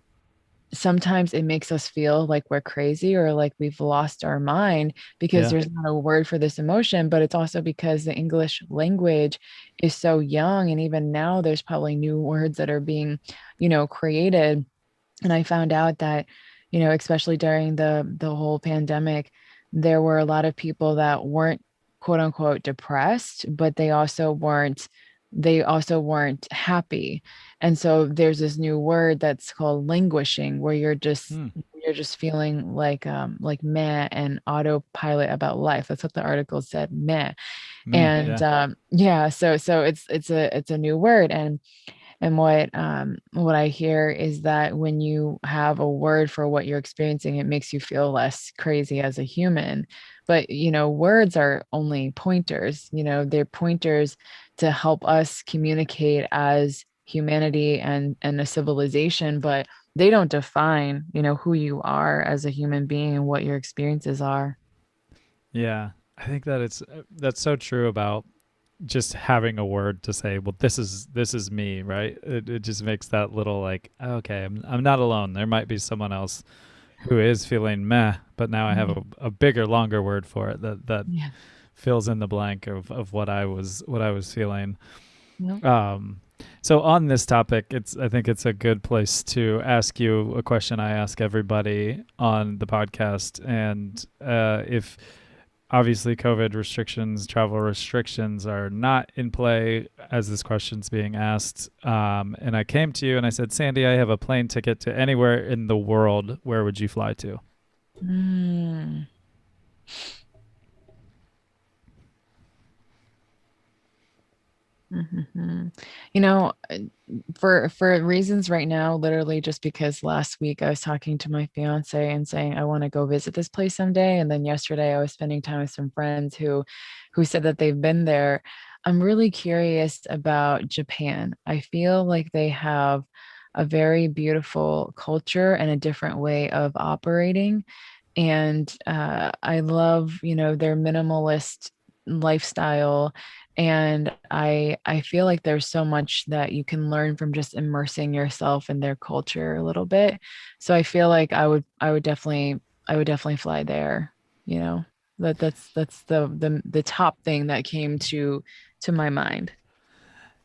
Speaker 2: sometimes it makes us feel like we're crazy or like we've lost our mind because
Speaker 1: Yeah.
Speaker 2: there's not a word for this emotion, but it's also because the English language is so young. And even now, there's probably new words that are being, created. And I found out that, especially during the whole pandemic, there were a lot of people that weren't quote unquote depressed, but they also weren't happy. And so there's this new word that's called languishing, where
Speaker 1: Hmm.
Speaker 2: you're just feeling like meh and autopilot about life. That's what the article said, meh.
Speaker 1: Me.
Speaker 2: And
Speaker 1: Yeah.
Speaker 2: yeah, so it's a new word. And what I hear is that when you have a word for what you're experiencing, it makes you feel less crazy as a human. But words are only pointers. They're pointers to help us communicate as humanity and a civilization, but they don't define, who you are as a human being and what your experiences are.
Speaker 1: Yeah. I think that that's so true about just having a word to say, well, this is me, right? It just makes that little like, okay, I'm not alone. There might be someone else who is feeling meh, but now I have
Speaker 2: Yeah.
Speaker 1: a bigger, longer word for it that
Speaker 2: Yeah.
Speaker 1: fills in the blank of what I was feeling.
Speaker 2: Yep.
Speaker 1: Um, so on this topic, I think it's a good place to ask you a question I ask everybody on the podcast, and if obviously COVID restrictions, travel restrictions are not in play as this question's being asked. And I came to you and I said, Sandy, I have a plane ticket to anywhere in the world. Where would you fly to?
Speaker 2: Mm. Mhm. You know, for reasons right now, literally just because last week I was talking to my fiance and saying I want to go visit this place someday, and then yesterday I was spending time with some friends who said that they've been there. I'm really curious about Japan. I feel like they have a very beautiful culture and a different way of operating. And I love, their minimalist lifestyle. And I feel like there's so much that you can learn from just immersing yourself in their culture a little bit. So I feel like I would definitely fly there. You know, that's the top thing that came to my mind.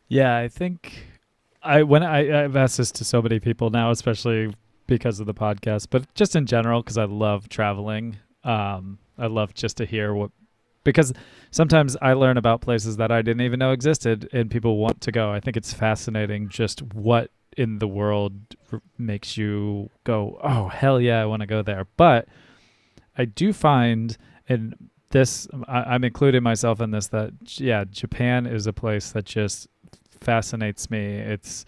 Speaker 1: Yeah, I think I've asked this to so many people now, especially because of the podcast, but just in general, because I love traveling. I love just to hear what because sometimes I learn about places that I didn't even know existed and people want to go. I think it's fascinating just what in the world makes you go, oh, hell yeah, I want to go there. But I do find, and this, I'm including myself in this, that, yeah, Japan is a place that just fascinates me. It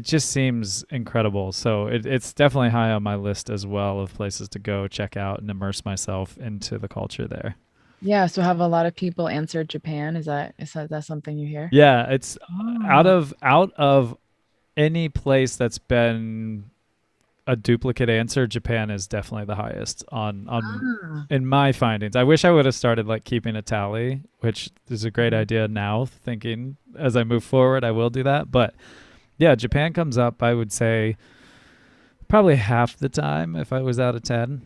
Speaker 1: just seems incredible. So it's definitely high on my list as well of places to go check out and immerse myself into the culture there.
Speaker 2: Yeah, so have a lot of people answered Japan? Is that something you hear?
Speaker 1: Yeah, it's out
Speaker 2: Oh.
Speaker 1: of out of any place that's been a duplicate answer, Japan is definitely the highest on
Speaker 2: Ah.
Speaker 1: in my findings. I wish I would have started like keeping a tally, which is a great
Speaker 2: Mhm.
Speaker 1: idea now. Thinking as I move forward, I will do that. But yeah, Japan comes up. I would say probably half the time if I was out of 10,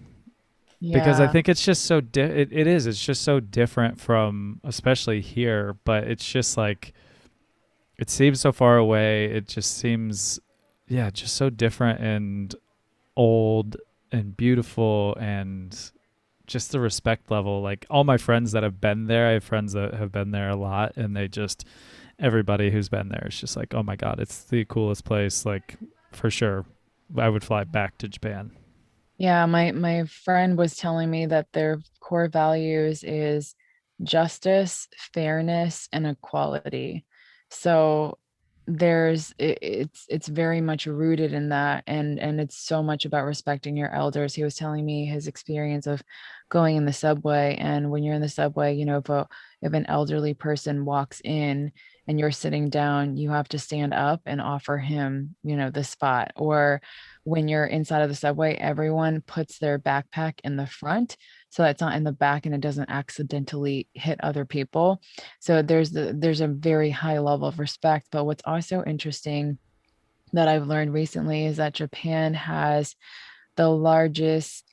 Speaker 1: because I
Speaker 2: Yeah.
Speaker 1: think it's just so it is. It's just so different from especially here. But it's just like it seems so far away. It just seems yeah, just so different and old and beautiful, and just the respect level. Like all my friends that have been there, I have friends that have been there a lot, and they just everybody who's been there is just like, oh my god, it's the coolest place. Like for sure, I would fly back to Japan.
Speaker 2: Yeah, my friend was telling me that their core values is justice, fairness, and equality. So it's very much rooted in that, and it's so much about respecting your elders. He was telling me his experience of going in the subway, and when you're in the subway, if an elderly person walks in and you're sitting down, you have to stand up and offer him, the spot. Or when you're inside of the subway, everyone puts their backpack in the front so that it's not in the back and it doesn't accidentally hit other people. So there's a very high level of respect. But what's also interesting that I've learned recently is that Japan has the largest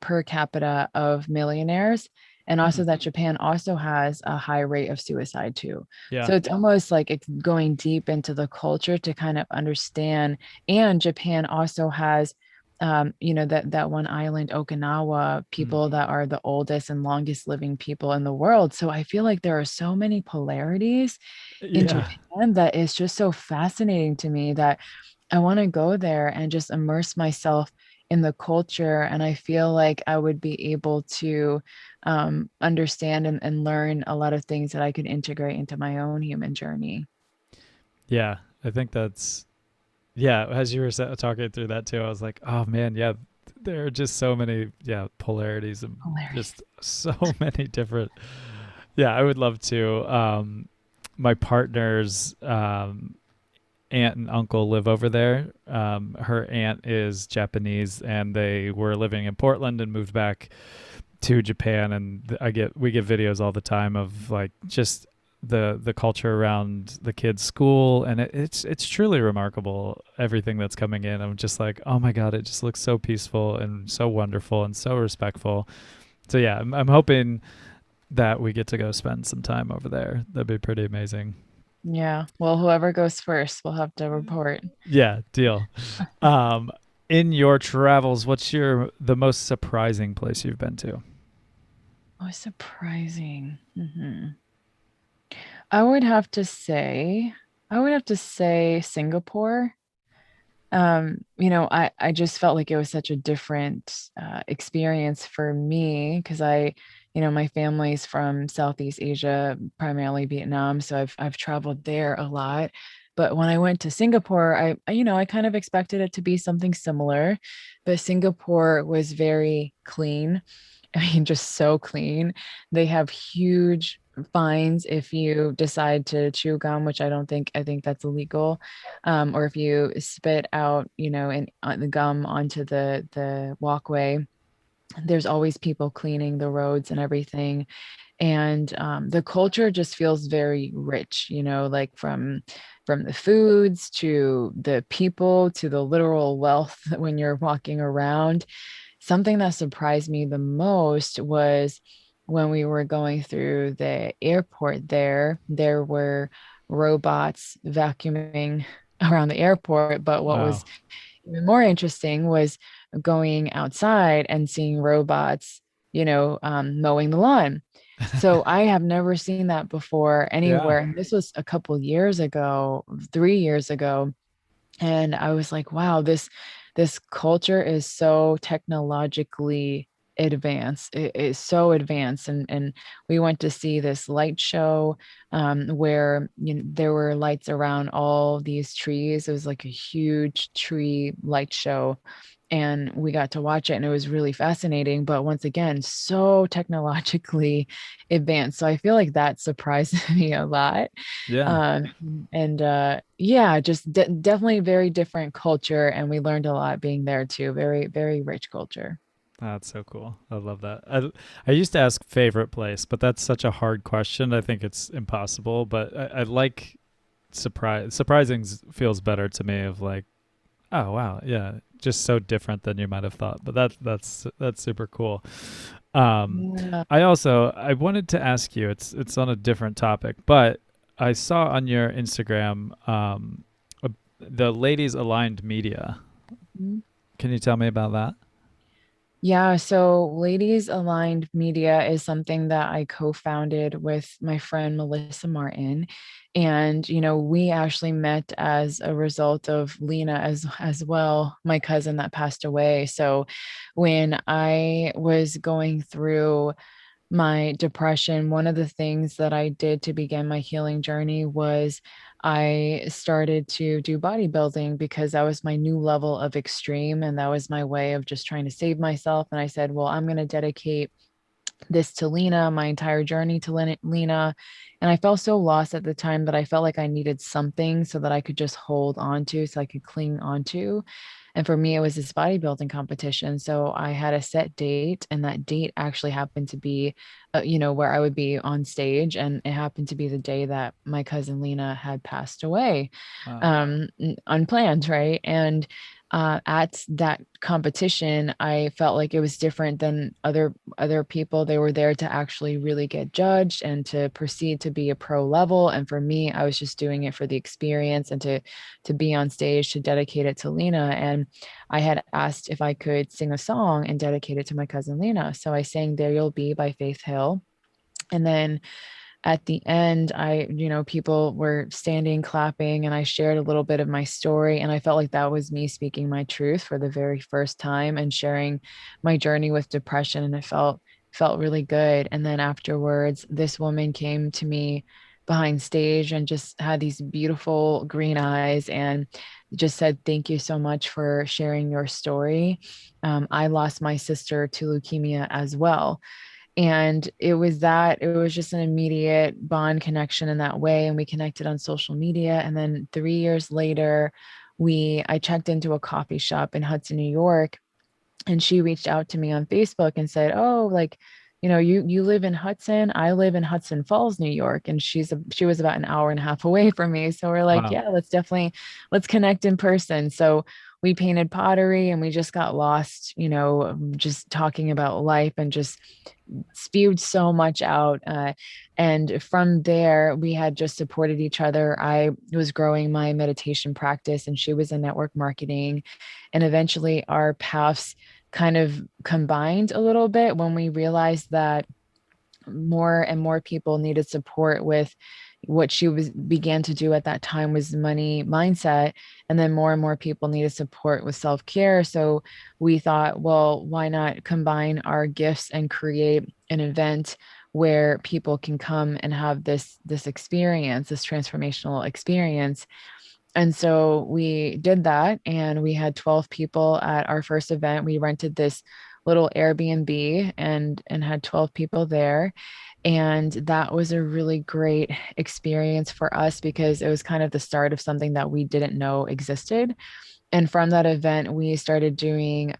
Speaker 2: per capita of millionaires, and
Speaker 1: Hmm.
Speaker 2: also that Japan also has a high rate of suicide too.
Speaker 1: Yeah.
Speaker 2: So it's almost like it's going deep into the culture to kind of understand. And Japan also has, that one island, Okinawa,
Speaker 1: Mm.
Speaker 2: people that are the oldest and longest living people in the world. So I feel like there are so many polarities in
Speaker 1: Yeah.
Speaker 2: Japan that is just so fascinating to me that I want to go there and just immerse myself in the culture. And I feel like I would be able to understand and learn a lot of things that I could integrate into my own human journey.
Speaker 1: Yeah. I think that's yeah. As you were talking through that too, I was like, oh man, yeah. There are just so many polarities and
Speaker 2: Hilarious.
Speaker 1: just so many different. Yeah, I would love to. My partner's aunt and uncle live over there. Her aunt is Japanese, and they were living in Portland and moved back to Japan. And we get videos all the time of like just the culture around the kids' school, and it's truly remarkable everything that's coming in. I'm just like, oh my god, it just looks so peaceful and so wonderful and so respectful. So yeah, I'm hoping that we get to go spend some time over there. That'd be pretty amazing.
Speaker 2: Yeah. Well, whoever goes first will have to report.
Speaker 1: Yeah, deal. Um, in your travels, what's the most surprising place you've been to?
Speaker 2: Oh, surprising. I would have to say, I would have to say Singapore. I just felt like it was such a different experience for me because my family's from Southeast Asia, primarily Vietnam, so I've traveled there a lot. But when I went to Singapore, I kind of expected it to be something similar, but Singapore was very clean. I mean, just so clean. They have huge fines if you decide to chew gum, which I think that's illegal, or if you spit out, the gum onto the walkway. There's always people cleaning the roads and everything, and the culture just feels very rich. Like from the foods to the people to the literal wealth when you're walking around. Something that surprised me the most was when we were going through the airport there were robots vacuuming around the airport. But what was
Speaker 1: Wow.
Speaker 2: even more interesting was going outside and seeing robots, mowing the lawn. So I have never seen that before
Speaker 1: Yeah.
Speaker 2: anywhere. And this was a couple years ago, 3 years ago, and I was like, wow, this culture is so technologically advanced. It is so advanced. And we went to see this light show, where there were lights around all these trees. It was like a huge tree light show. and we got to watch it, and it was really fascinating. But once again, so technologically advanced. So I feel like that surprised me a lot.
Speaker 1: Yeah.
Speaker 2: Um, and yeah, just definitely very different culture. And we learned a lot being there too. Very, very rich culture.
Speaker 1: That's so cool. I love that. I used to ask favorite place, but that's such a hard question. I think it's impossible. But I like surprising feels better to me. Of like, oh wow, yeah, just so different than you might have thought. But that's super cool. Um,
Speaker 2: Yeah.
Speaker 1: I wanted to ask you. It's on a different topic, but I saw on your Instagram the Ladies Aligned Media. Can you tell me about that?
Speaker 2: Yeah, so Ladies Aligned Media is something that I co-founded with my friend Melissa Martin. And, we actually met as a result of Lena as well, my cousin that passed away. So when I was going through my depression, one of the things that I did to begin my healing journey was I started to do bodybuilding because that was my new level of extreme. And that was my way of just trying to save myself. And I said, well, I'm going to dedicate this to Lena, my entire journey to Lena. And I felt so lost at the time that I felt like I needed something so that I could just hold on to, so I could cling on to. And for me, it was this bodybuilding competition. So I had a set date, and that date actually happened to be, where I would be on stage. And it happened to be the day that my cousin Lena had passed away,
Speaker 1: Wow.
Speaker 2: unplanned, right? And at that competition, I felt like it was different than other people. They were there to actually really get judged and to proceed to be a pro level. And for me, I was just doing it for the experience and to be on stage, to dedicate it to Lena. And I had asked if I could sing a song and dedicate it to my cousin Lena. So I sang "There You'll Be" by Faith Hill. And then at the end, people were standing, clapping, and I shared a little bit of my story. And I felt like that was me speaking my truth for the very first time and sharing my journey with depression. And it felt really good. And then afterwards, this woman came to me behind stage and just had these beautiful green eyes and just said, "Thank you so much for sharing your story. I lost my sister to leukemia as well." And it was just an immediate bond connection in that way. And we connected on social media. And then 3 years later, I checked into a coffee shop in Hudson, New York, and she reached out to me on Facebook and said, "Oh, like, you live in Hudson. I live in Hudson Falls, New York." And she was about an hour and a half away from me. So we're like,
Speaker 1: Wow.
Speaker 2: "Yeah, let's connect in person." So we painted pottery, and we just got lost, just talking about life, and just spewed so much out. And from there, we had just supported each other. I was growing my meditation practice, and she was in network marketing. And eventually, our paths kind of combined a little bit when we realized that more and more people needed support with what she was began to do at that time was money mindset, and then more and more people needed support with self-care. So we thought, well, why not combine our gifts and create an event where people can come and have this experience, this transformational experience. And so we did that, and we had 12 people at our first event. We rented this little Airbnb and had 12 people there. And that was a really great experience for us because it was kind of the start of something that we didn't know existed. And from that event, we started doing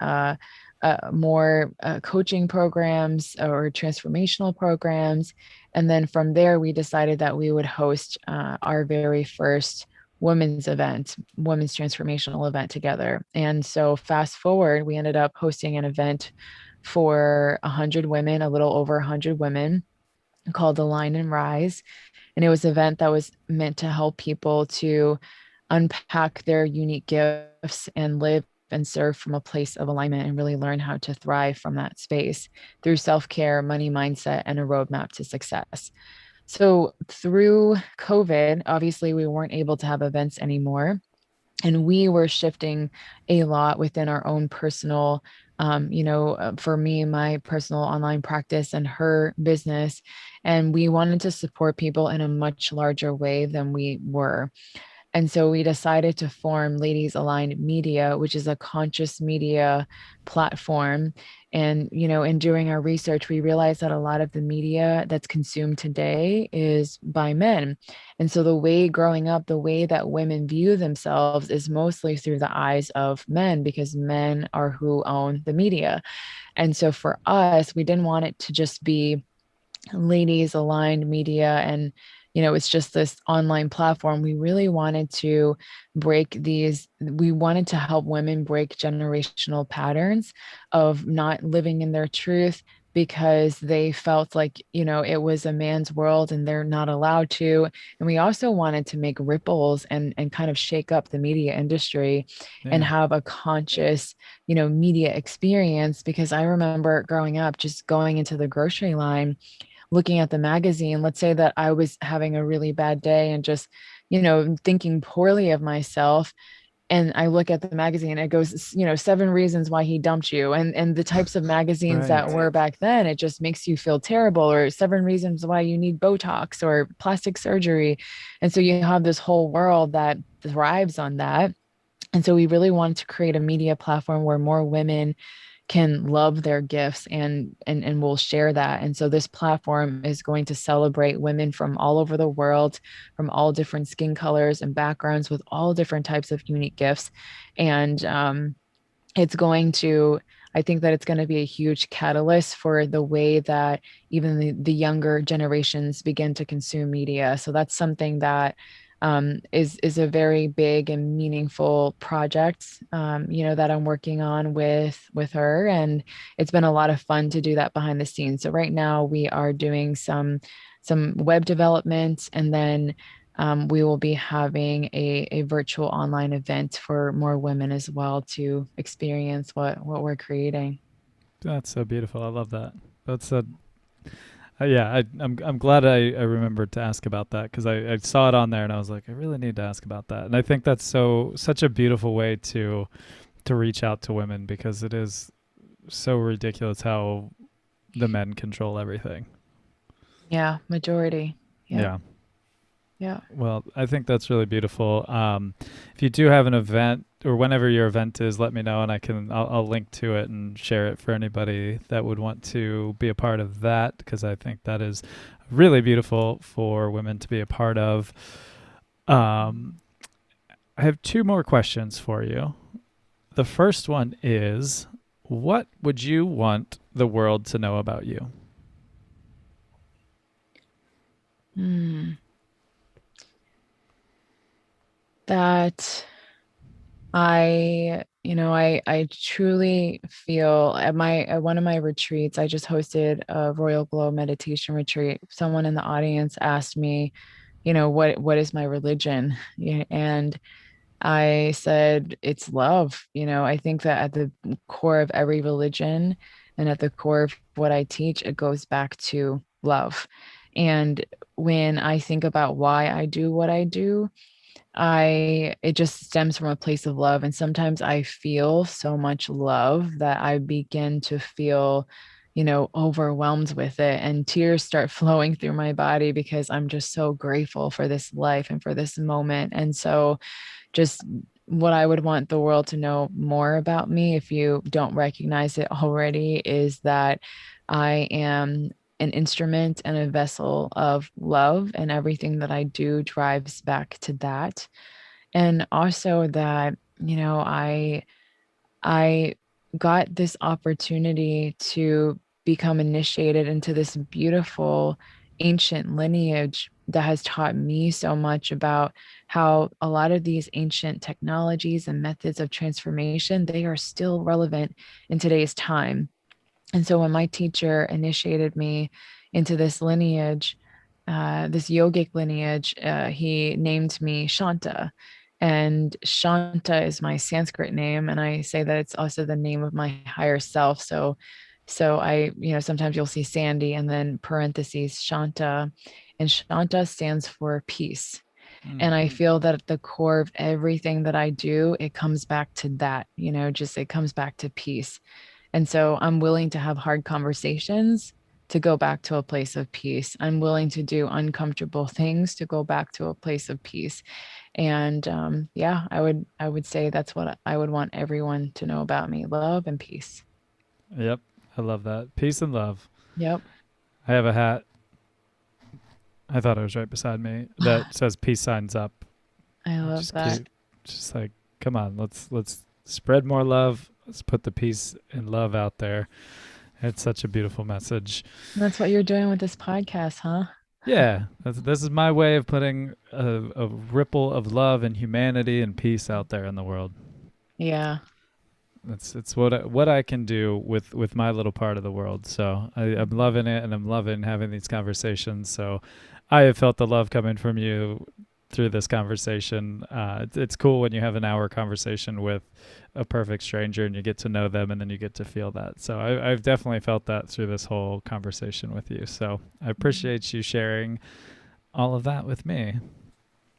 Speaker 2: more coaching programs or transformational programs. And then from there, we decided that we would host our very first women's transformational event together. And so fast forward, we ended up hosting an event for 100 women, a little over 100 women, called Align and Rise. And it was an event that was meant to help people to unpack their unique gifts and live and serve from a place of alignment and really learn how to thrive from that space through self-care, money mindset, and a roadmap to success. So through COVID, obviously we weren't able to have events anymore. And we were shifting a lot within our own personal, for me, my personal online practice and her business. And we wanted to support people in a much larger way than we were. And so we decided to form Ladies Aligned Media, which is a conscious media platform. And, in doing our research, we realized that a lot of the media that's consumed today is by men. And so the way growing up, the way that women view themselves is mostly through the eyes of men because men are who own the media. And so for us, we didn't want it to just be ladies aligned media and it's just this online platform. We really wanted to we wanted to help women break generational patterns of not living in their truth because they felt like it was a man's world and they're not allowed to. And we also wanted to make ripples and kind of shake up the media industry and
Speaker 1: Yeah.
Speaker 2: have a conscious media experience, because I remember growing up just going into the grocery line, looking at the magazine. Let's say that I was having a really bad day and just, thinking poorly of myself. And I look at the magazine, it goes, 7 reasons why he dumped you. And the types of magazines that
Speaker 1: Right.
Speaker 2: were back then, it just makes you feel terrible, or 7 reasons why you need Botox or plastic surgery. And so you have this whole world that thrives on that. And so we really wanted to create a media platform where more women can love their gifts and will share that. And so this platform is going to celebrate women from all over the world, from all different skin colors and backgrounds, with all different types of unique gifts. And it's going to I think that it's going to be a huge catalyst for the way that even the younger generations begin to consume media. So that's something that is a very big and meaningful project, that I'm working on with her, and it's been a lot of fun to do that behind the scenes. So right now we are doing some web development, and then we will be having a virtual online event for more women as well to experience what we're creating.
Speaker 1: That's so beautiful. I love that. That's a yeah. I'm glad I remembered to ask about that because I saw it on there and I was like, I really need to ask about that. And I think that's such a beautiful way to reach out to women because it is so ridiculous how the men control everything.
Speaker 2: Yeah, majority. Yeah,
Speaker 1: Yeah.
Speaker 2: yeah.
Speaker 1: Well, I think that's really beautiful. If you do have an event or whenever your event is, let me know and I'll link to it and share it for anybody that would want to be a part of that because I think that is really beautiful for women to be a part of. Um, I have two more questions for you. The first one is, what would you want the world to know about you?
Speaker 2: Hmm. That I truly feel at one of my retreats, I just hosted a Royal Glow meditation retreat. Someone in the audience asked me, what is my religion? Yeah, and I said it's love. I think that at the core of every religion and at the core of what I teach, it goes back to love. And when I think about why I do what I do, it just stems from a place of love. And sometimes I feel so much love that I begin to feel, overwhelmed with it. And tears start flowing through my body because I'm just so grateful for this life and for this moment. And so, just what I would want the world to know more about me, if you don't recognize it already, is that I am an instrument and a vessel of love, and everything that I do drives back to that. And also that, I got this opportunity to become initiated into this beautiful ancient lineage that has taught me so much about how a lot of these ancient technologies and methods of transformation, they are still relevant in today's time. And so when my teacher initiated me into this lineage, this yogic lineage, he named me Shanta. And Shanta is my Sanskrit name. And I say that it's also the name of my higher self. So sometimes you'll see Sandy and then parentheses Shanta. And Shanta stands for peace.
Speaker 1: Mm.
Speaker 2: And I feel that at the core of everything that I do, it comes back to that, just it comes back to peace. And so I'm willing to have hard conversations to go back to a place of peace. I'm willing to do uncomfortable things to go back to a place of peace. And yeah, I would say that's what I would want everyone to know about me: love and peace.
Speaker 1: Yep. I love that. Peace and love.
Speaker 2: Yep.
Speaker 1: I have a hat. I thought it was right beside me that says peace signs up.
Speaker 2: I
Speaker 1: I
Speaker 2: love
Speaker 1: just
Speaker 2: that.
Speaker 1: keep just like, come on, let's spread more love. Let's put the peace and love out there. It's such a beautiful message.
Speaker 2: That's what you're doing with this podcast, huh?
Speaker 1: Yeah, this is my way of putting a ripple of love and humanity and peace out there in the world.
Speaker 2: Yeah.
Speaker 1: It's what I can do with my little part of the world. So I'm loving it, and I'm loving having these conversations. So I have felt the love coming from you through this conversation. It's cool when you have an hour conversation with a perfect stranger and you get to know them, and then you get to feel that. So I've definitely felt that through this whole conversation with you. So I appreciate you sharing all of that with me.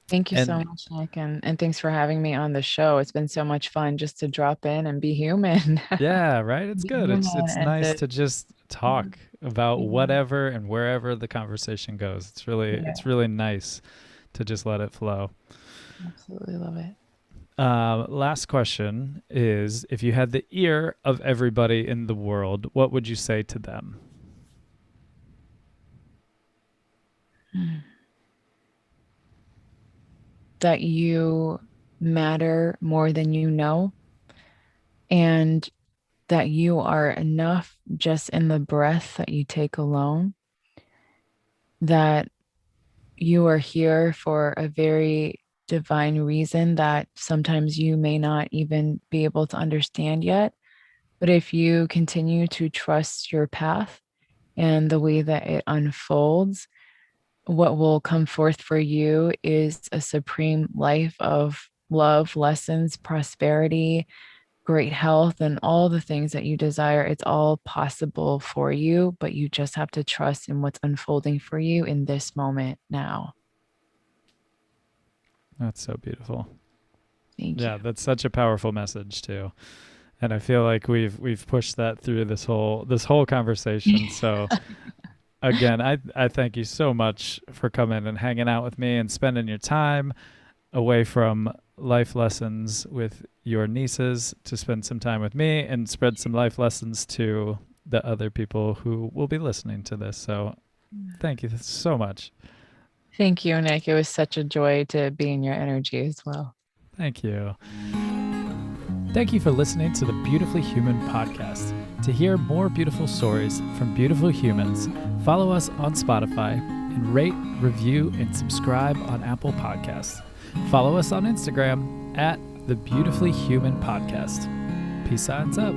Speaker 2: Thank you so
Speaker 1: And
Speaker 2: much, Nick, and thanks for having me on the show. It's been so much fun just to drop in and be human.
Speaker 1: yeah, right. It's
Speaker 2: Be
Speaker 1: good.
Speaker 2: human
Speaker 1: It's
Speaker 2: and
Speaker 1: nice
Speaker 2: to
Speaker 1: to just talk about
Speaker 2: yeah,
Speaker 1: whatever and wherever the conversation goes.
Speaker 2: yeah,
Speaker 1: It's really nice to just let it flow.
Speaker 2: absolutely love it.
Speaker 1: Last question is, if you had the ear of everybody in the world, what would you say to them?
Speaker 2: That you matter more than you know, and that you are enough just in the breath that you take alone, that you are here for a very divine reason that sometimes you may not even be able to understand yet. But if you continue to trust your path and the way that it unfolds, what will come forth for you is a supreme life of love, lessons, prosperity, great health, and all the things that you desire. It's all possible for you, but you just have to trust in what's unfolding for you in this moment now.
Speaker 1: That's so beautiful.
Speaker 2: Thank you.
Speaker 1: Yeah, that's such a powerful message too. And I feel like we've pushed that through this whole conversation. So again, I thank you so much for coming and hanging out with me and spending your time away from life lessons with your nieces to spend some time with me and spread some life lessons to the other people who will be listening to this. So thank you so much.
Speaker 2: Thank you, Nick. It was such a joy to be in your energy as well.
Speaker 1: Thank you. Thank you for listening to the Beautifully Human podcast. To hear more beautiful stories from beautiful humans, follow us on Spotify and rate, review, and subscribe on Apple Podcasts. Follow us on Instagram at the Beautifully Human Podcast. Peace signs up.